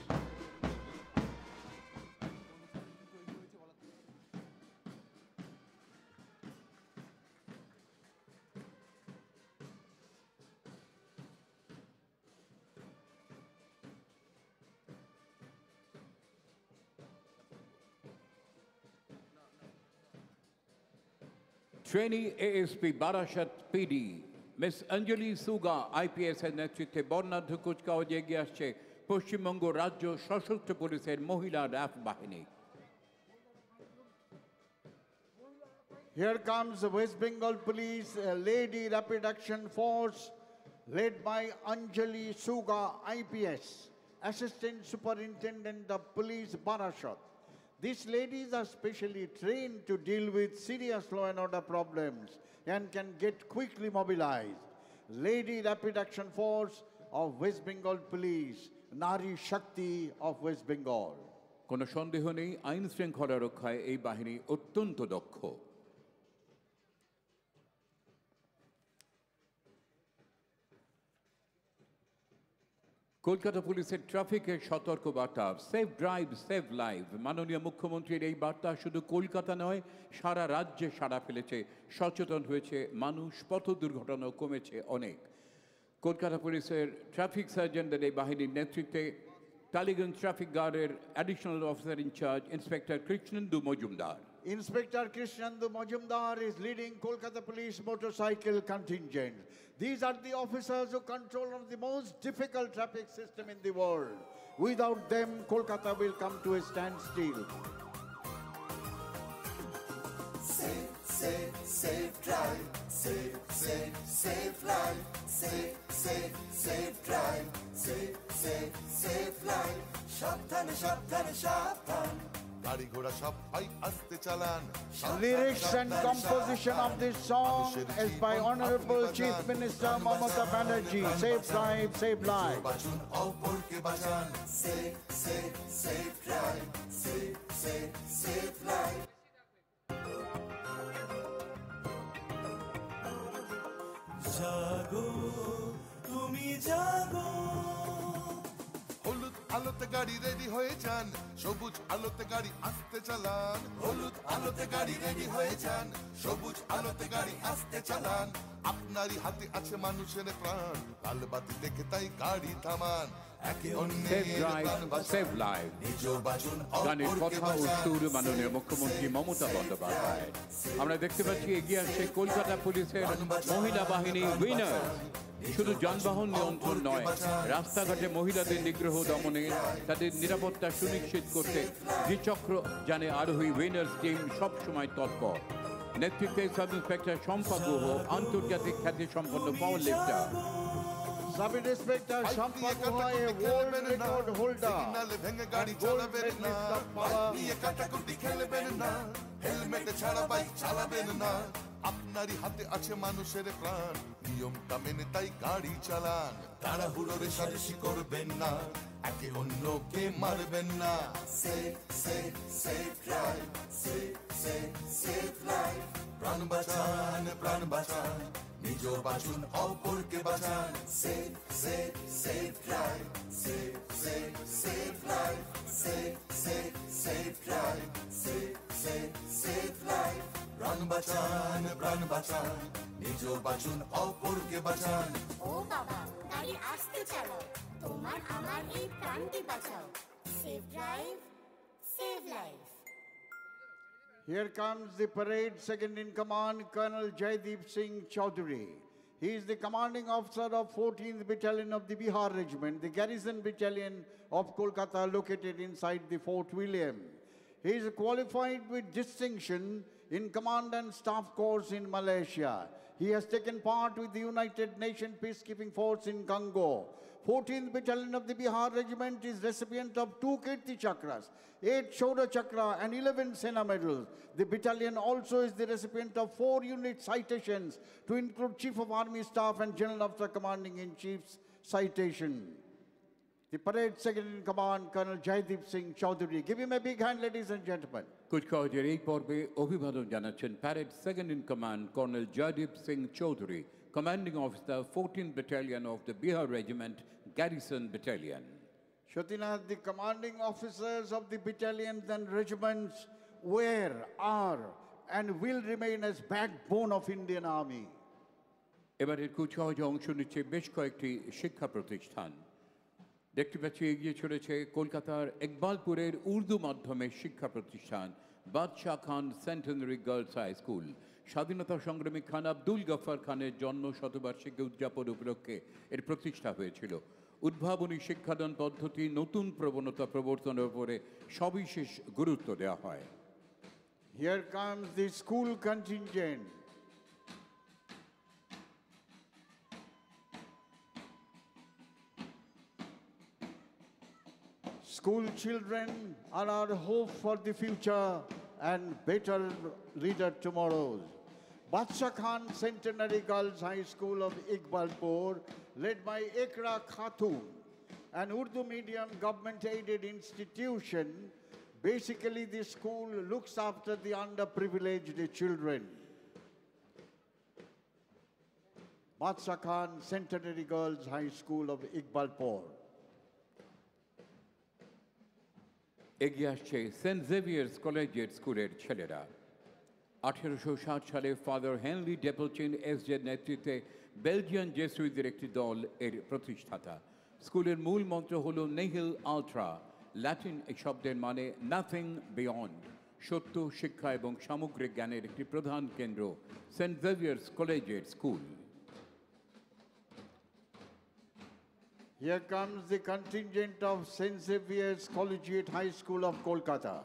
Speaker 1: Trainee ASP Barasat PD miss Anjali Suga IPS এর নেতৃত্বে বর্ণাঢ্য কুচকাওয়াজে এগিয়ে আসছে পশ্চিমবঙ্গ রাজ্য সশস্ত্র পুলিশের মহিলা র্যাফ বাহিনী।
Speaker 2: Here comes the West Bengal Police Lady Rapid Action Force led by Anjali Suga IPS, Assistant Superintendent of Police Barashat. These ladies are specially trained to deal with serious law and order problems and can get quickly mobilized. Lady Rapid Action Force of West Bengal Police, Nari Shakti of West Bengal.
Speaker 1: কোনো সন্দেহ নেই আইন শৃঙ্খলা রক্ষায় এই বাহিনী অত্যন্ত দক্ষ। কলকাতা পুলিশের ট্রাফিকের সতর্ক বার্তা, সেফ ড্রাইভ সেভ লাইফ। মাননীয় মুখ্যমন্ত্রীর এই বার্তা শুধু কলকাতা নয়, সারা রাজ্যে সাড়া ফেলেছে। সচেতন হয়েছে মানুষ, পথ দুর্ঘটনাও কমেছে অনেক। কলকাতা পুলিশের ট্রাফিক সার্জেন্টদের এই বাহিনীর নেতৃত্বে টালিগঞ্জ ট্রাফিক গার্ডের additional officer in charge inspector Krishnendu Majumdar.
Speaker 2: Inspector Krishnendu Majumdar is leading Kolkata Police motorcycle contingent. These are the officers who control one of the most difficult traffic system in the world. Without them, Kolkata will come to a standstill.
Speaker 3: Safe, safe, safe drive. Safe, safe, safe life. Safe, safe, safe drive. Safe, safe, safe life. সাবধানে, সাবধানে, সাবধান।
Speaker 4: গাড়ি ঘোড়া সবাই আস্তে চালান।
Speaker 2: Lyrics and composition of this song is by Honorable Chief Minister Mamata Banerjee. Safe drive, save life.
Speaker 3: বাঁচুন অপরকে বাঁচান। Safe, safe, safe drive. Safe, safe, safe life. জাগো তুমি জাগো।
Speaker 4: হলুদ আলোতে গাড়ি রেডি হয়ে যান, সবুজ আলোতে গাড়ি আস্তে চালান। হলুদ আলোতে গাড়ি রেডি হয়ে যান, সবুজ আলোতে গাড়ি আসতে চালান। আপনারই হাতে আছে মানুষের প্রাণ, লাল বাতি দেখে তাই গাড়ি থামান। একে
Speaker 1: সেভ
Speaker 4: অন্যের
Speaker 1: ড্রাইভ
Speaker 4: প্রাণ বাঁচান,
Speaker 1: সেভ লাইফ
Speaker 4: নিজেও বাঁচুন,
Speaker 1: গানের
Speaker 4: অপরকে
Speaker 1: কথা ও
Speaker 4: বাঁচান।
Speaker 1: সুর মাননীয় মুখ্যমন্ত্রী মমতা বন্দ্যোপাধ্যায়। আমরা দেখতে পাচ্ছি এগিয়ে আসছে কলকাতা পুলিশের মহিলা বাহিনী উইনার। শুধু যানবাহন নিয়ন্ত্রণ নয়, রাস্তাঘাটে মহিলাদের নিগ্রহ দমনে, তাদের নিরাপত্তা সুনিশ্চিত করতে দ্বিচক্র যানে আরোহী উইনার্স টিম সবসময় তৎপর। নেতৃত্বে সাব ইন্সপেক্টর শম্পা গুহ, আন্তর্জাতিক খ্যাতি সম্পন্ন পাওয়ার লিফটার।
Speaker 2: Sub Inspector Shampa Guha, a world record holder
Speaker 4: সিগন্যালে ভেঙে গাড়ি
Speaker 2: and gold
Speaker 4: চালাবেন না,
Speaker 2: medalist of
Speaker 4: বাইক
Speaker 2: power.
Speaker 4: নিয়ে কাটাকুটি খেলবেন না, হেলমেটে ছাড়া বাইক চালাবেন না। আপনারই হাতে আছে মানুষের প্রাণ, নিয়মটা মেনে তাই গাড়ি চালান। তাড়াহুড়ো রেষারেষি করবেন না, একে অন্যকে মারবেন না। Safe safe safe drive, safe safe safe life. প্রাণ বাঁচান প্রাণ বাঁচান, নিজেও বাঁচুন অপরকে বাঁচান। Safe safe safe drive, safe safe safe life. Safe safe safe drive, safe safe safe life. প্রাণ বাঁচান, নিজেও বাঁচুন অপরকে বাঁচান।
Speaker 5: ও বাবা, গাড়ি আসতে চালাও, তোমার আমার এই প্রাণটি বাঁচাও। Save drive, save life.
Speaker 2: Here comes the parade second in command, Colonel Jaideep Singh Chaudhary. He is the commanding officer of 14th Battalion of the Bihar Regiment, the garrison battalion of Kolkata located inside the Fort William. He is qualified with distinction in Command and Staff Corps in Malaysia. He has taken part with the United Nations Peacekeeping Force in Congo. 14th Battalion of the Bihar Regiment is recipient of 2 Kirti Chakras, 8 Shaurya Chakra and 11 Sena medals. The battalion also is the recipient of 4 unit citations to include Chief of Army Staff and General Officer Commanding in Chief's citation. The parade second in command, Colonel Jaideep Singh Chaudhary. Give him a big hand, ladies and gentlemen.
Speaker 1: কুচকাওয়াজের এই পর্বে অভিবাদন জানাচ্ছেন parade second in command colonel Joydeep Singh Chowdhury, commanding officer 14th Battalion of the Bihar Regiment, Garrison Battalion.
Speaker 2: Shatinath, the commanding officers of the battalions and regiments were, are, and will remain as backbone of Indian Army.
Speaker 1: এবারের কুচকাওয়াজে অংশ নিচ্ছে বেশ কয়েকটি শিক্ষা প্রতিষ্ঠান। দেখতে পাচ্ছি এগিয়ে চলেছে কলকাতার ইকবালপুরের উর্দু মাধ্যমের শিক্ষা প্রতিষ্ঠান বাদশাহ খান সেন্টেনারি গার্লস হাই স্কুল। স্বাধীনতা সংগ্রামী খান আব্দুল গফর খানের জন্ম শতবার্ষিকী উদযাপন উপলক্ষে এর প্রতিষ্ঠা হয়েছিল। উদ্ভাবনী শিক্ষাদান পদ্ধতি, নতুন প্রবণতা প্রবর্তনের উপরে সবিশেষ গুরুত্ব দেওয়া হয়।
Speaker 2: Here comes the school contingent. School children are our hope for the future and better leader tomorrows. Badsha Khan Centenary Girls High School of Iqbalpur, led by Ekra Khatun, an Urdu medium government-aided institution. Basically, the school looks after the underprivileged children. Badsha Khan Centenary Girls High School of Iqbalpur.
Speaker 1: এগিয়ে আসছে Saint Xavier's কলেজের স্কুলের ছেলেরা। 1860 সালে father Henry ডেপলচিন এসজের নেতৃত্বে Belgian জেসুইটদের একটি দল এর প্রতিষ্ঠাতা। স্কুলের মূল মন্ত্র হল নেহিল আলট্রা, ল্যাটিন এই শব্দের মানে নাথিং বিয়ন্ড। সত্য, শিক্ষা এবং সামগ্রিক জ্ঞানের একটি প্রধান কেন্দ্র সেন্ট জেভিয়ার্স কলেজের school.
Speaker 2: Here comes the contingent of St. Xavier's Collegiate High School of Kolkata.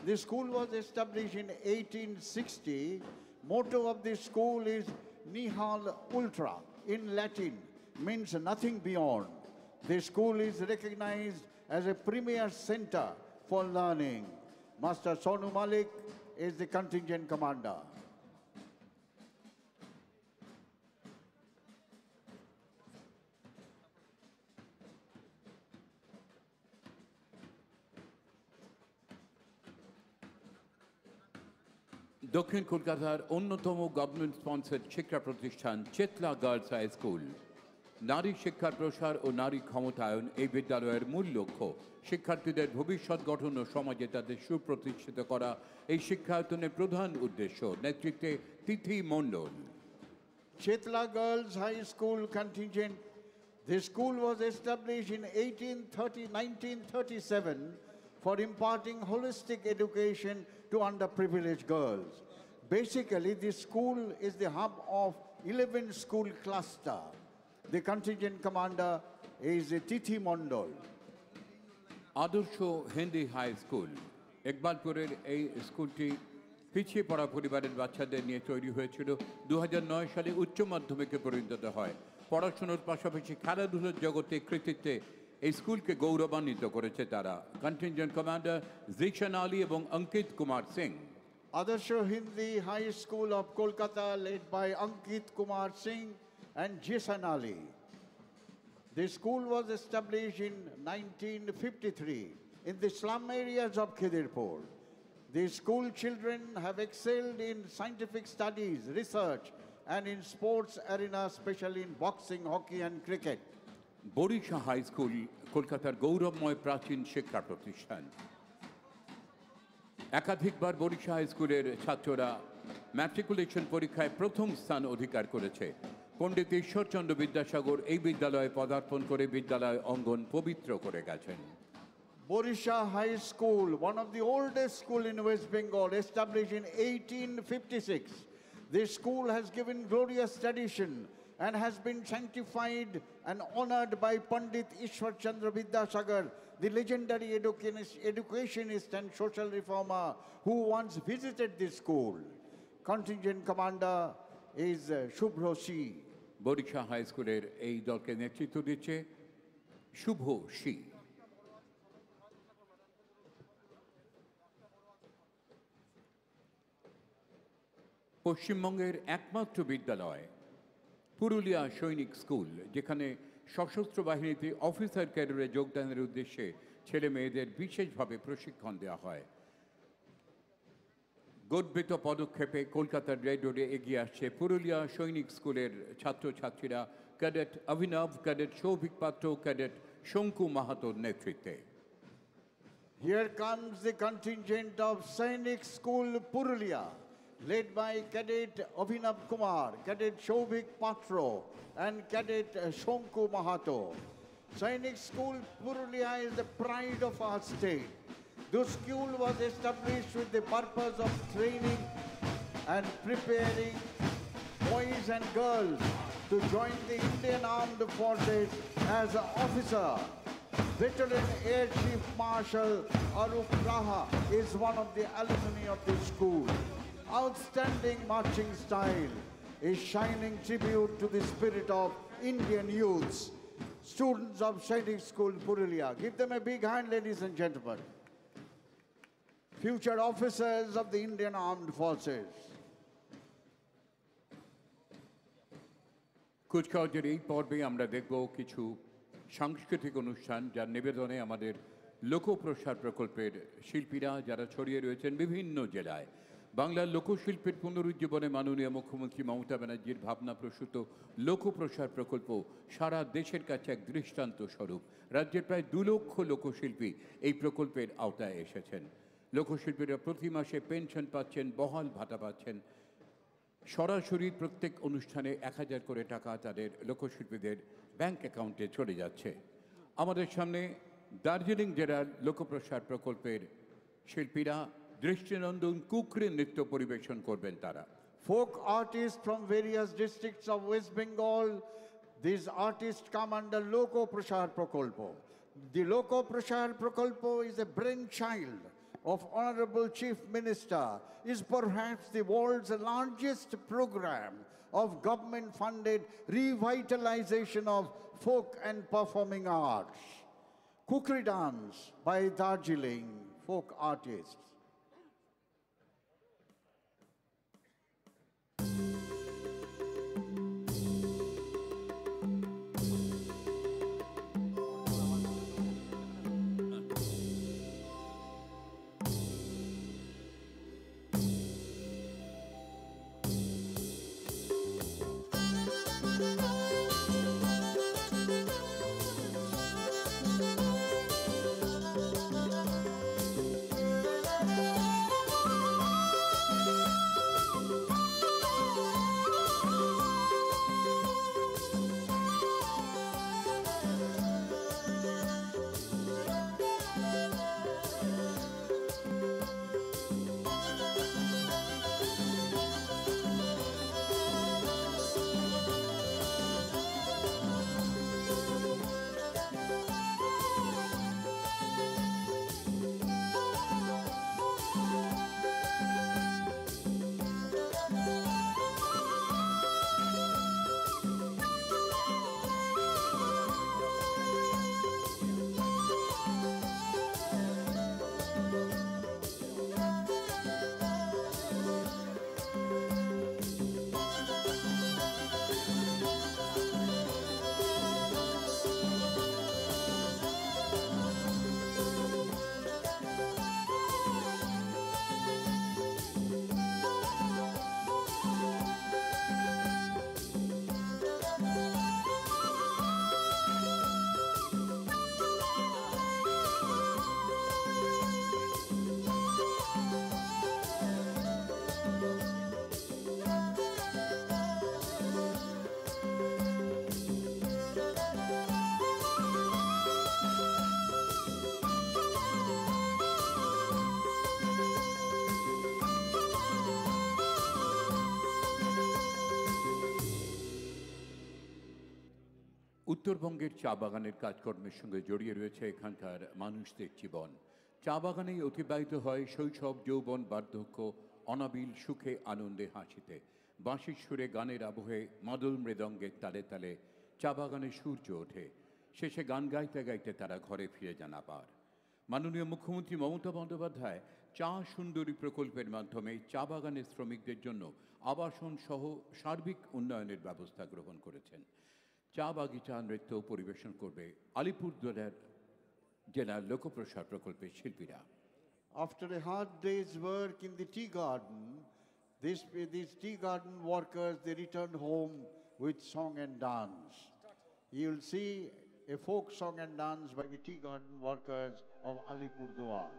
Speaker 2: The school was established in 1860. Motto of the school is Nihil Ultra, in Latin, means nothing beyond. The school is recognized as a premier center for learning. Master Sonu Malik is the contingent commander.
Speaker 1: দক্ষিণ কলকাতার অন্যতম government sponsored শিক্ষা প্রতিষ্ঠান Chetla girls high school. নারী শিক্ষার প্রসার ও নারী ক্ষমতায়ন এই বিদ্যালয়ের মূল লক্ষ্য। শিক্ষার্থীদের ভবিষ্যৎ গঠন ও সমাজে তাদের সুপ্রতিষ্ঠিত করা এই শিক্ষায়তনের প্রধান উদ্দেশ্য। নেতৃত্বে তিথি মণ্ডল।
Speaker 2: Chetla Girls High School contingent. The school was established in 1937 for imparting holistic education to underprivileged girls. Basically, this school is the hub of 11 school cluster. The contingent commander is Tithi Mondol.
Speaker 1: আদর্শ Hindi high school. ইকবালপুরের এই স্কুলটি পিছিয়ে পড়া পরিবারের বাচ্চাদের নিয়ে তৈরি হয়েছিল। 2009 সালে উচ্চ মাধ্যমিকে পরিণত হয়। পড়াশোনার পাশাপাশি খেলাধুলার জগতে কৃতিত্বে এই স্কুলকে গৌরবান্বিত করেছে তারা। কন্টিনজেন্ট কমান্ডার জিশান আলী এবং Ankit Kumar Singh.
Speaker 2: Adarsho Hindi High School of Kolkata, led by Ankit Kumar Singh and Jisan Ali. The school was established in 1953 in the slum areas of Khidirpur. The school children have excelled in scientific studies, research, and in sports arena, especially in boxing, hockey, and cricket.
Speaker 1: Barisha high school কলকাতার গৌরবময় প্রাচীন শিক্ষা প্রতিষ্ঠান। একাধিকবার Barisha high স্কুলের ছাত্ররা matriculation পরীক্ষায় প্রথম স্থান অধিকার করেছে। পণ্ডিত ঈশ্বরচন্দ্র বিদ্যাসাগর এই বিদ্যালয়ে পদার্পণ করে বিদ্যালয় অঙ্গন পবিত্র করে গেছেন।
Speaker 2: Borisha High School, one of the oldest school in West Bengal, established in 1856. This school has given glorious tradition and has been sanctified and honored by Pandit Ishwar Chandra Vidyasagar, the legendary educationist and social reformer who once visited this school. Contingent commander is Shubhro C.
Speaker 1: Barisha high স্কুলের এই দলকে নেতৃত্ব দিচ্ছে শুভ C. পশ্চিমবঙ্গের একমাত্র বিদ্যালয় পুরুলিয়া সৈনিক school, যেখানে সশস্ত্র বাহিনীতে অফিসার ক্যাডারে যোগদানের উদ্দেশ্যে ছেলে মেয়েদের বিশেষভাবে প্রশিক্ষণ দেওয়া হয়। গর্বিত পদক্ষেপে কলকাতার রেড রোডে এগিয়ে আসছে পুরুলিয়া সৈনিক স্কুলের ছাত্রছাত্রীরা ক্যাডেট অভিনব, ক্যাডেট সৌভিক পাত্র, ক্যাডেট শঙ্কু মাহাতোর নেতৃত্বে।
Speaker 2: Here comes the contingent of Sainik School Purulia, led by Cadet Abhinav Kumar, Cadet Shobhik Patro, and Cadet Shonku Mahato. Sainik School Purulia is the pride of our state. The school was established with the purpose of training and preparing boys and girls to join the Indian Armed Forces as an officer. Veteran Air Chief Marshal Arup Raha is one of the alumni of this school. Outstanding marching style, a shining tribute to the spirit of Indian youths. Students of Sainik School Purulia, give them a big hand, ladies and gentlemen. Future officers of the Indian Armed Forces.
Speaker 1: কুচকাওয়াজের এই পর্বে আমরা দেখব কিছু সাংস্কৃতিক অনুষ্ঠান, যার নিবেদনে আমাদের লোকপ্রসার প্রকল্পের শিল্পীরা যারা ছড়িয়ে রয়েছেন বিভিন্ন জেলায়। বাংলার লোকশিল্পের পুনরুজ্জীবনে মাননীয় মুখ্যমন্ত্রী মমতা ব্যানার্জির ভাবনাপ্রসূত লোকপ্রসার প্রকল্প সারা দেশের কাছে এক দৃষ্টান্ত স্বরূপ। রাজ্যের প্রায় 2 লক্ষ লোকশিল্পী এই প্রকল্পের আওতায় এসেছেন। লোকশিল্পীরা প্রতি মাসে পেনশন পাচ্ছেন, বহাল ভাতা পাচ্ছেন। সরাসরি প্রত্যেক অনুষ্ঠানে 1000 করে টাকা তাদের লোকশিল্পীদের ব্যাংক অ্যাকাউন্টে চলে যাচ্ছে। আমাদের সামনে দার্জিলিং জেলার লোকপ্রসার প্রকল্পের শিল্পীরা দৃষ্টিনন্দন কুকরি নৃত্য পরিবেশন করবেন তারা।
Speaker 2: Folk artists from various districts of West Bengal, these artists come under Loko Prashar Prakolpo. The Loko Prashar Prakolpo is a brainchild of Honorable Chief Minister, is perhaps the world's largest program of government-funded revitalization of folk and performing arts. Kukri dance by Darjeeling folk artists.
Speaker 1: উত্তরবঙ্গের চা বাগানের কাজকর্মের সঙ্গে জড়িয়ে রয়েছে এখানকার মানুষদের জীবন। চা বাগানেই অতিবাহিত হয় শৈশব, যৌবন, বার্ধক্য, অনাবিল সুখে, আনন্দে, হাসিতে। বাঁশির সুরে, গানের আবহে, মাদল মৃদঙ্গের তালে তালে চা বাগানে সূর্য ওঠে। শেষে গান গাইতে গাইতে তারা ঘরে ফিরে যান আবার। মাননীয় মুখ্যমন্ত্রী মমতা বন্দ্যোপাধ্যায় চা সুন্দরী প্রকল্পের মাধ্যমে চা বাগানের শ্রমিকদের জন্য আবাসন সহ সার্বিক উন্নয়নের ব্যবস্থা গ্রহণ করেছেন। চা বাগিচা নৃত্য পরিবেশন করবে আলিপুরদুয়ার জেলার লোকপ্রসার প্রকল্পের শিল্পীরা।
Speaker 2: After a hard day's work in the tea garden, these tea garden workers, they return home with song and dance. You'll see a folk song and dance by the tea garden workers of Alipurduar.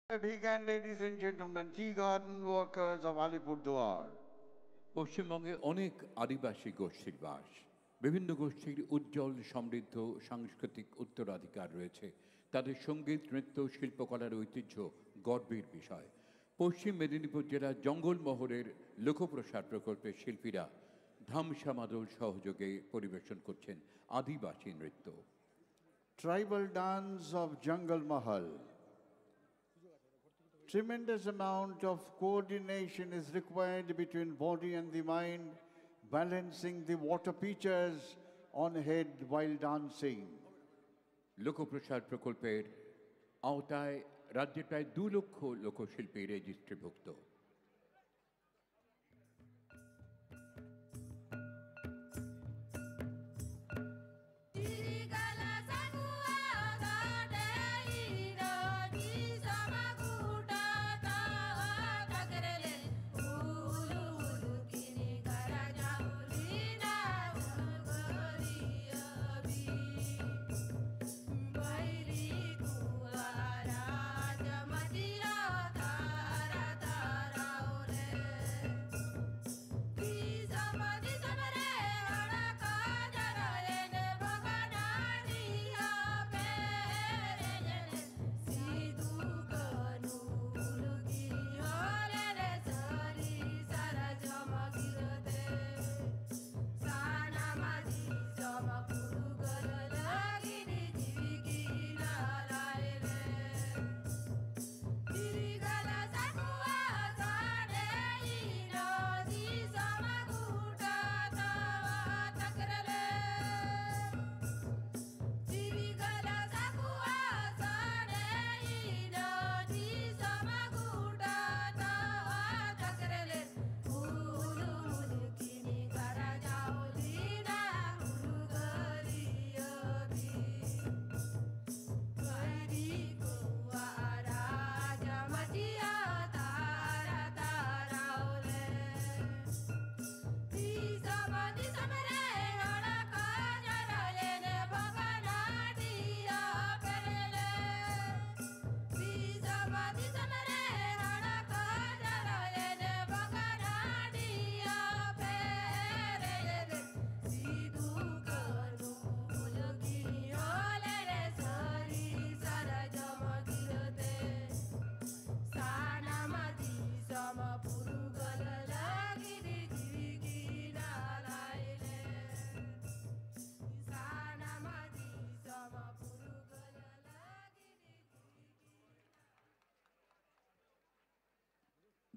Speaker 2: Again, ladies and gentlemen, tea garden workers of Alipurduar.
Speaker 1: পশ্চিমবঙ্গে অনেক আদিবাসী গোষ্ঠীর বাস। বিভিন্ন গোষ্ঠীর উজ্জ্বল সমৃদ্ধ সাংস্কৃতিক উত্তরাধিকার রয়েছে। তাদের সঙ্গীত, নৃত্য, শিল্পকলার ঐতিহ্য গর্বের বিষয়। পশ্চিম মেদিনীপুর জেলার জঙ্গলমহলের লোকপ্রসার প্রকল্পের শিল্পীরা ধামসা মাদল সহযোগে পরিবেশন করছেন আদিবাসী নৃত্য।
Speaker 2: Tribal dance of Jungle Mahal. Tremendous amount of coordination is required between body and the mind, balancing the water pitchers on head while dancing.
Speaker 1: লোকপ্রসার প্রকল্পের আওতায় রাজ্যে প্রায় 2 লক্ষ লোকশিল্পী রেজিস্ট্রিভুক্ত।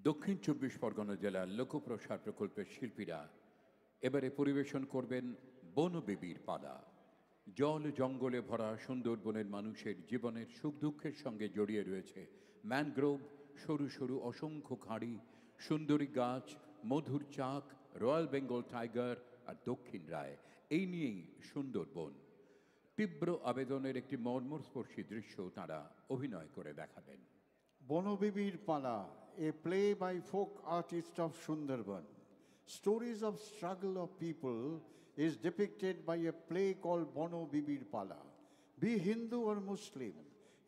Speaker 1: দক্ষিণ 24 পরগনা জেলার লোকপ্রসার প্রকল্পের শিল্পীরা এবারে পরিবেশন করবেন বনবিবির পালা। জল জঙ্গলে ভরা সুন্দরবনের মানুষের জীবনের সুখ দুঃখের সঙ্গে জড়িয়ে রয়েছে ম্যানগ্রোভ, সরু সরু অসংখ্য খাঁড়ি, সুন্দরী গাছ, মধুর চাক, রয়্যাল বেঙ্গল টাইগার আর দক্ষিণ রায়। এই নিয়েই সুন্দরবন। তীব্র আবেদনের একটি মর্মস্পর্শী দৃশ্য তাঁরা অভিনয় করে দেখাবেন।
Speaker 2: Bonobibir Pala, a play by folk artists of Sundarban. Stories of struggle of people is depicted by a play called Bonobibir Pala. Be Hindu or Muslim,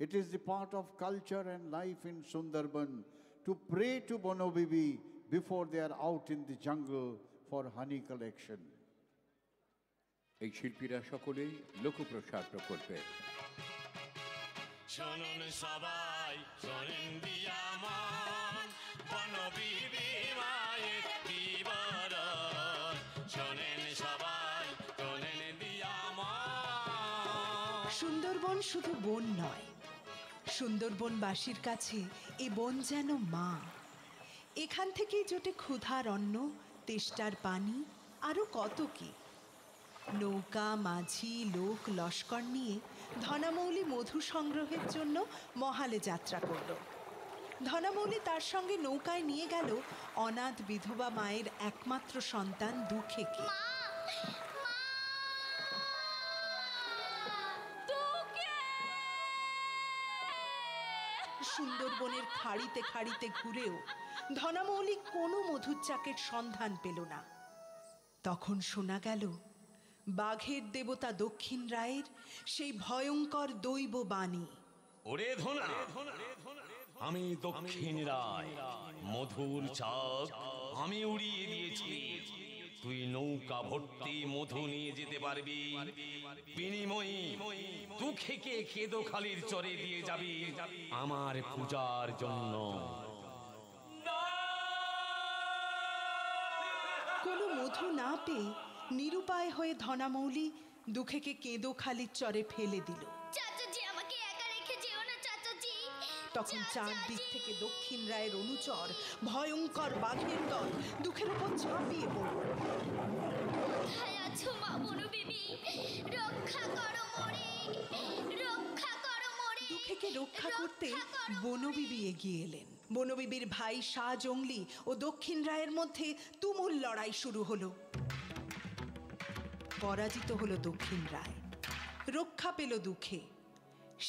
Speaker 2: it is the part of culture and life in Sundarban to pray to Bonobibi before they are out in the jungle for honey collection.
Speaker 1: এই শিল্পীরা সকলেই লোকপ্রসার প্রকল্পের।
Speaker 6: শোনেন সবাই, শোনেন দিয়া মন, বনবিবি মায়ের বিবরণ। শোনেন সবাই, শোনেন দিয়া মন।
Speaker 7: সুন্দরবন শুধু বন নয়, সুন্দরবনবাসীর কাছে এ বন যেন মা। এখান থেকেই জোটে ক্ষুধার অন্ন, তেষ্টার পানি, আরও কত কি। নৌকা, মাঝি, লোক, লস্কর নিয়ে ধনামৌলি মধু সংগ্রহের জন্য মহালে যাত্রা করল। ধনামৌলি তার সঙ্গে নৌকায় নিয়ে গেল অনাথ বিধবা মায়ের একমাত্র সন্তান দুঃখেকে। সুন্দরবনের খাড়িতে খাড়িতে ঘুরেও ধনামৌলি কোনো মধুর চাকের সন্ধান পেল না। তখন শোনা গেল বাঘের দেবতা দক্ষিণ রায়ের সেই ভয়ঙ্কর দৈব বাণী।
Speaker 6: ওরে ধনা, আমি দক্ষিণ রায়, মধুর চাক আমি উড়িয়ে দিয়েছি। তুই নৌকা ভর্তি মধু নিয়ে যেতে পারবি, বিনিময়ে দুঃখেকে কেদোখালির চরে দিয়ে যাবি আমার পূজার জন্য।
Speaker 7: কোনো মধু না পেয়ে নিরুপায় হয়ে ধনামৌলি দুঃখেকে কেঁদোখালির চরে ফেলে দিল।
Speaker 5: চাচাজি, আমাকে একা রেখে যেও না চাচাজি।
Speaker 7: তখন চারদিক থেকে দক্ষিণ রায়ের অনুচর ভয়ঙ্কর বাঘের দল দুঃখের উপর ঝাঁপিয়ে পড়ল।
Speaker 5: কোথায় আছো মা বনবিবি? রক্ষা করো মোরে, রক্ষা করো মোরে।
Speaker 7: দুঃখেকে রক্ষা করতে বনবিবি এগিয়ে এলেন। বনবিবির ভাই শাহ জংলি ও দক্ষিণ রায়ের মধ্যে তুমুল লড়াই শুরু হলো। পরাজিত হলো দক্ষিণ রায়, রক্ষা পেল দুঃখে।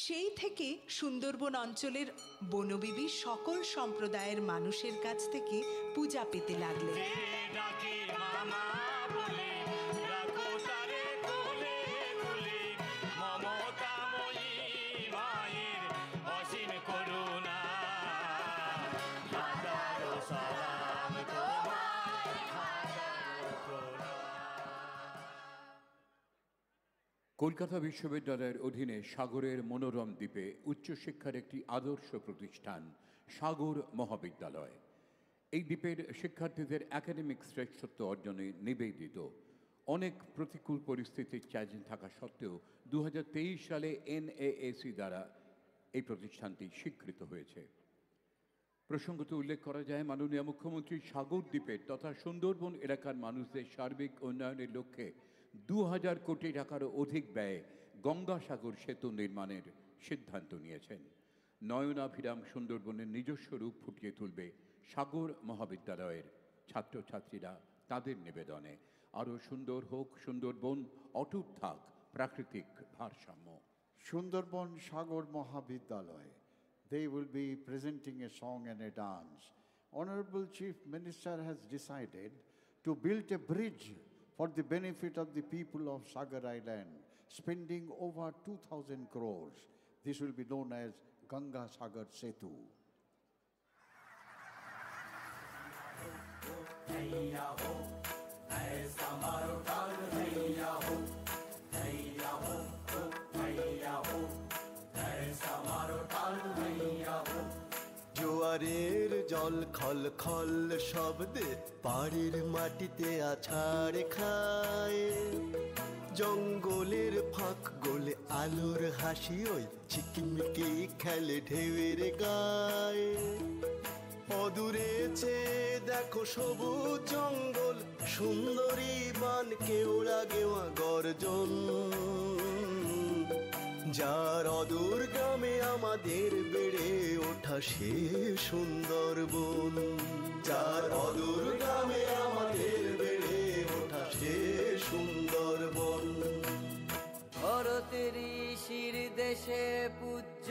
Speaker 7: সেই থেকে সুন্দরবন অঞ্চলের বনবিবি সকল সম্প্রদায়ের মানুষের কাছ থেকে পূজা পেতে লাগলেন।
Speaker 1: কলকাতা বিশ্ববিদ্যালয়ের অধীনে সাগরের মনোরম দ্বীপে উচ্চশিক্ষার একটি আদর্শ প্রতিষ্ঠান সাগর মহাবিদ্যালয়। এই দ্বীপের শিক্ষার্থীদের একাডেমিক শ্রেষ্ঠত্ব অর্জনে নিবেদিত। অনেক প্রতিকূল পরিস্থিতির চ্যালেঞ্জ থাকা সত্ত্বেও 2023 সালে NAAC দ্বারা এই প্রতিষ্ঠানটি স্বীকৃত হয়েছে। প্রসঙ্গত উল্লেখ করা যায়, মাননীয় মুখ্যমন্ত্রী সাগর দ্বীপের তথা সুন্দরবন এলাকার মানুষদের সার্বিক উন্নয়নের লক্ষ্যে 2000 কোটি টাকারও অধিক ব্যয়ে গঙ্গাসাগর সেতু নির্মাণের সিদ্ধান্ত নিয়েছেন। নয়নাভিরাম সুন্দরবনের নিজস্ব রূপ ফুটিয়ে তুলবে সাগর মহাবিদ্যালয়ের ছাত্রছাত্রীরা তাদের নিবেদনে। আরও সুন্দর হোক সুন্দরবন, অটুট থাক প্রাকৃতিক ভারসাম্য।
Speaker 2: Sundarban Sagar Mahavidyalaya, they will be presenting a song and a dance. Honorable Chief Minister has decided to build a bridge for the benefit of the people of Sagar Island, spending over 2,000 crores. This will be known as Ganga Sagar Setu.
Speaker 8: জোয়ারের জল খল খল শব্দে পাড়ের মাটিতে আছাড় খায়, জঙ্গলের ফাঁক গোলে আলোর হাসি ওই ঝিকিমিকি খেলে ঢেউয়ের গায়ে। অদূরেছে দেখো সবুজ জঙ্গল, সুন্দরী বান কেওড়া গেওয়া গর্জন। যার অদূর গ্রামে আমাদের বেড়ে ওঠা সে সুন্দরবন, যার অদূর গ্রামে আমাদের বেড়ে ওঠা সে সুন্দরবন।
Speaker 9: ভারতের শির দেশে পূজ্য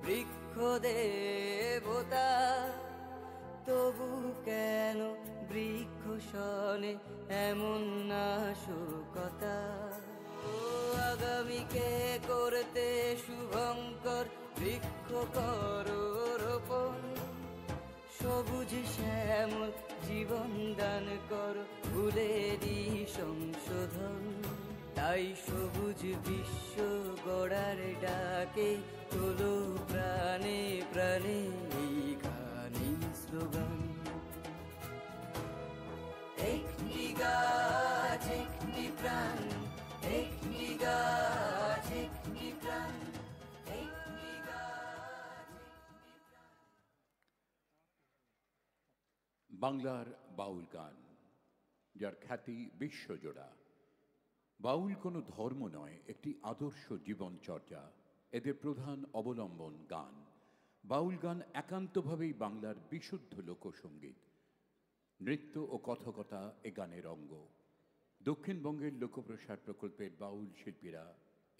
Speaker 9: বৃক্ষ দেবতা, তবু কেন বৃক্ষ শনে এমন নাশকতা? ও আগামীকে করতে শুভঙ্কর বৃক্ষ করো রোপণ, সবুজ শ্যামল জীবন দান করো ভুলেরই সংশোধন। তাই সবুজ বিশ্ব গড়ার ডাকে তোলো প্রাণে প্রাণে এই গানে স্লোগান। একটি গাছ একটি প্রাণ, একটি গাছ একটি প্রাণ, একটি গাছ একটি প্রাণ।
Speaker 1: বাংলার বাউল গান, যার খ্যাতি বিশ্বজোড়া। বাউল কোনো ধর্ম নয়, একটি আদর্শ জীবনচর্যা। এদের প্রধান অবলম্বন গান। বাউল গান একান্তভাবেই বাংলার বিশুদ্ধ লোকসঙ্গীত। নৃত্য ও কথকতা এ গানের অঙ্গ। দক্ষিণবঙ্গের লোকপ্রসার প্রকল্পের বাউল শিল্পীরা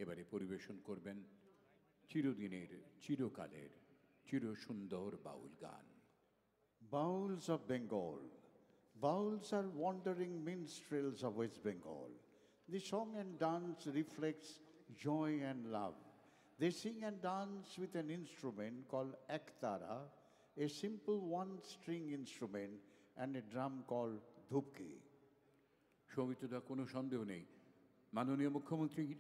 Speaker 1: এবারে পরিবেশন করবেন চিরদিনের, চিরকালের, চিরসুন্দর বাউল গান।
Speaker 2: Bouls of Bengal. Bouls are wandering minstrels of West Bengal. The song and dance reflects joy and love. They sing and dance with an instrument called ektara, a simple one-string instrument, and a drum called dhupki.
Speaker 1: সৌমিত্রদা, কোনো সন্দেহ নেই মাননীয় মুখ্যমন্ত্রীর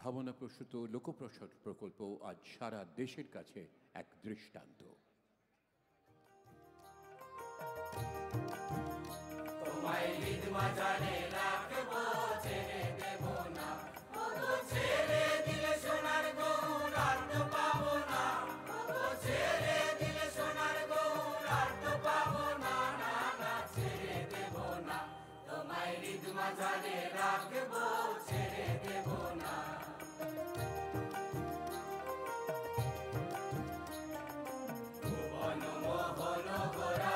Speaker 1: ভাবনা প্রসূত লোকপ্রসার প্রকল্প আজ সারা দেশের কাছে এক দৃষ্টান্ত।
Speaker 10: তোমায় ঈদ মাজারে রাখবো, ছেড়ে দেব না, ওগো ছেড়ে দিলে সোনার গৌর আর তো পাবো না, ওগো ছেড়ে দিলে সোনার গৌর আর তো পাবো না, না না ছেড়ে দেব না, তোমায় ঈদ মাজারে রাখবো, ছেড়ে দেব না। ভুবন মোহন গোরা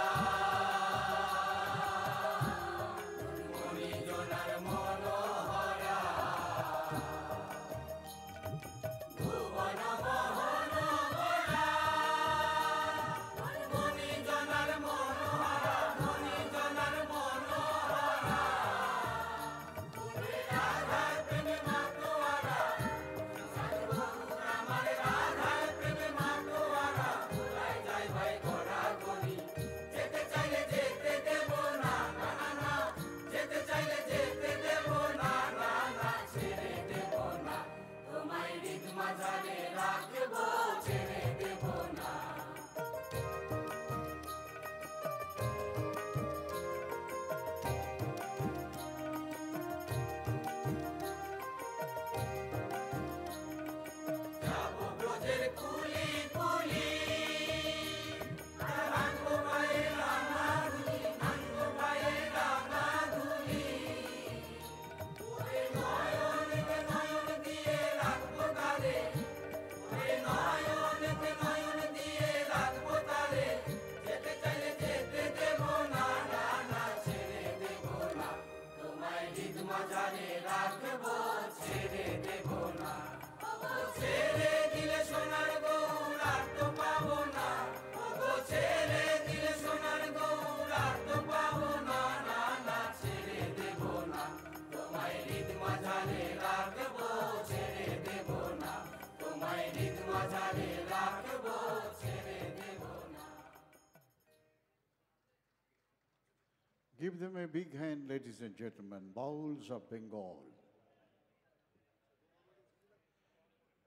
Speaker 2: Give them a big hand, ladies and gentlemen. Bouls of Bengal.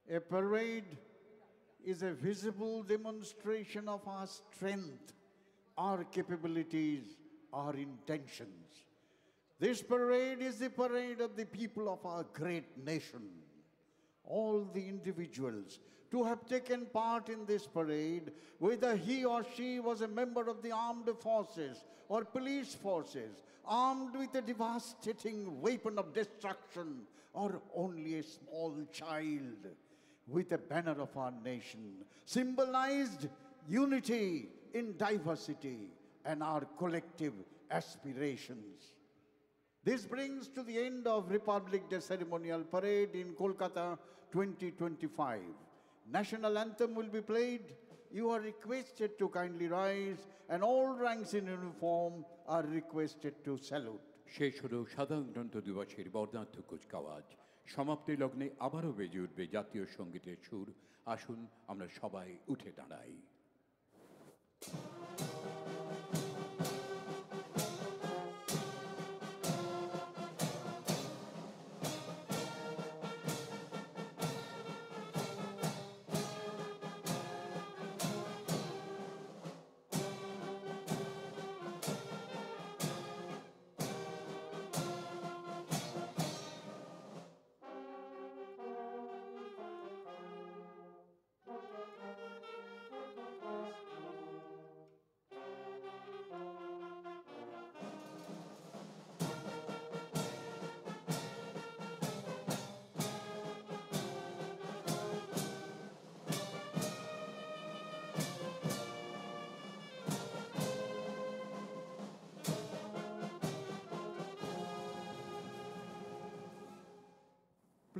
Speaker 2: A parade is a visible demonstration of our strength, our capabilities, our intentions. This parade is the parade of the people of our great nation. all the individuals to have taken part in this parade, whether he or she was a member of the armed forces or police forces, armed with a devastating weapon of destruction, or only a small child with a banner of our nation, symbolized unity in diversity and our collective aspirations. This brings to the end of Republic Day Ceremonial Parade in Kolkata 2025. National anthem will be played. You are requested to kindly rise, and all ranks in uniform are requested to salute.
Speaker 1: শেষ হলো সাধারণতন্ত্র দিবসের বর্ণাঢ্য কুচকাওয়াজ। সমাপ্তি লগ্নে আবারও বেজে উঠবে জাতীয় সঙ্গীতের সুর। আসুন আমরা সবাই উঠে দাঁড়াই।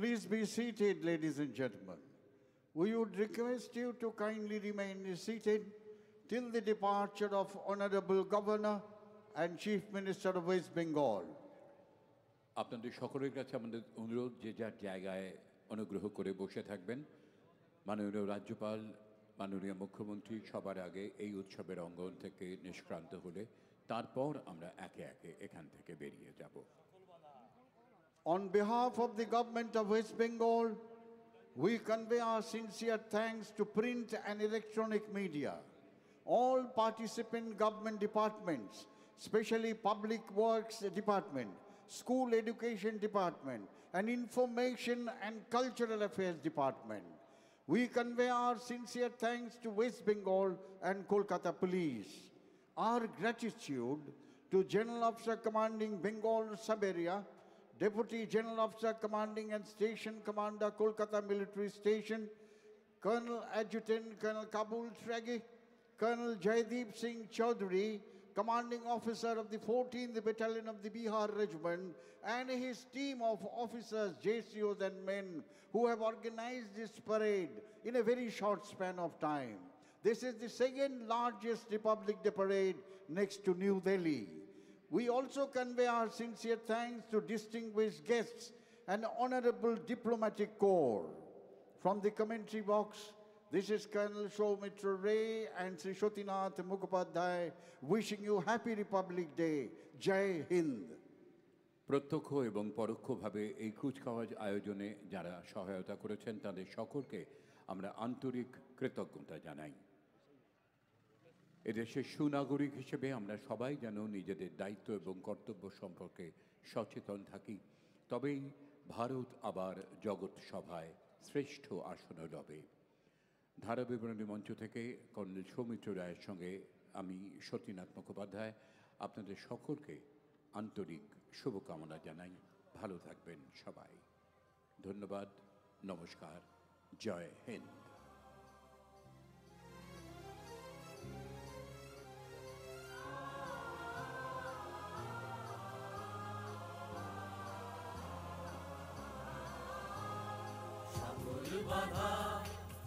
Speaker 2: Please be seated, ladies and gentlemen. We would request you to kindly remain seated till the departure of Honorable Governor and Chief Minister of West Bengal.
Speaker 1: আপনাদের সকলের কাছে আমাদের অনুরোধ, যে যার জায়গায় অনুগ্রহ করে বসে থাকবেন। মাননীয় রাজ্যপাল, মাননীয় মুখ্যমন্ত্রী সবার আগে এই উৎসবের অঙ্গন থেকে নিষ্ক্রান্ত হলে তারপর আমরা একে একে এখান থেকে বেরিয়ে যাব।
Speaker 2: On behalf of the government of West Bengal, we convey our sincere thanks to print and electronic media, all participant government departments, especially Public Works Department, School Education Department, and Information and Cultural Affairs Department. We convey our sincere thanks to West Bengal and Kolkata Police. Our gratitude to General Officer Commanding Bengal Sub-Area, Deputy General Officer Commanding and Station Commander Kolkata Military Station, Colonel Adjutant Colonel Kabul Tragi, Colonel Jaideep Singh Chaudhary, Commanding Officer of the 14th Battalion of the Bihar Regiment, and his team of officers, JCOs and men who have organized this parade in a very short span of time. This is the second largest Republic Day parade next to New Delhi. We also convey our sincere thanks to distinguished guests and honorable diplomatic corps. From the commentary box, this is Colonel Soumitra Ray and Sri Shotinath Mukhopadhyay wishing you Happy Republic Day. Jai Hind.
Speaker 1: প্রত্যক্ষ এবং পরোক্ষভাবে এই কুচকাওয়াজ আয়োজনে যারা সহায়তা করেছেন তাদের সকলকে আমরা আন্তরিক কৃতজ্ঞতা জানাই। এদেশের সুনাগরিক হিসেবে আমরা সবাই যেন নিজেদের দায়িত্ব এবং কর্তব্য সম্পর্কে সচেতন থাকি, তবেই ভারত আবার জগৎ সভায় শ্রেষ্ঠ আসনে রবে। ধারাবিবরণী মঞ্চ থেকে কর্নেল সৌমিত্র রায়ের সঙ্গে আমি সতীনাথ মুখোপাধ্যায় আপনাদের সকলকে আন্তরিক শুভকামনা জানাই। ভালো থাকবেন সবাই। ধন্যবাদ, নমস্কার, জয় হিন্দ।
Speaker 10: বাধা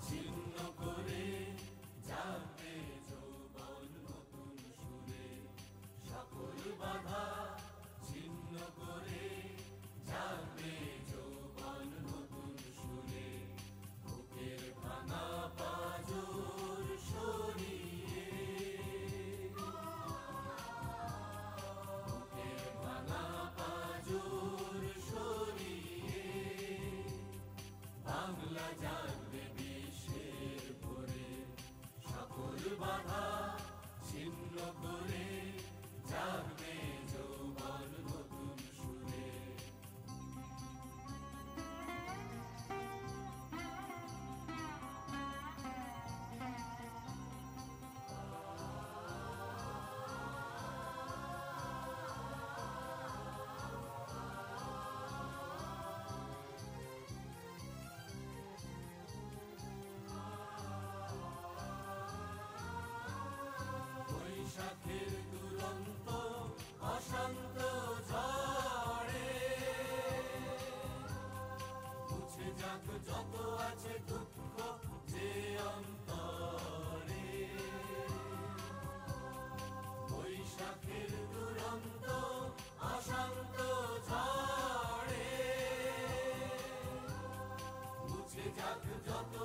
Speaker 10: ছিন্ন করে যাবে যৌবন নতুন সুরে, সকল বাধা ছিন্ন করে যাবে যৌবন নতুন সুরে, বুকের ভাঙা পাজর সরিয়ে, বুকের ভাঙা পাজর সরিয়ে বাংলা জানবে যত আছে দুঃখ যে অন্তরে, বৈশাখের দুরন্ত অশান্ত ঝড়ে মুছে যাক যত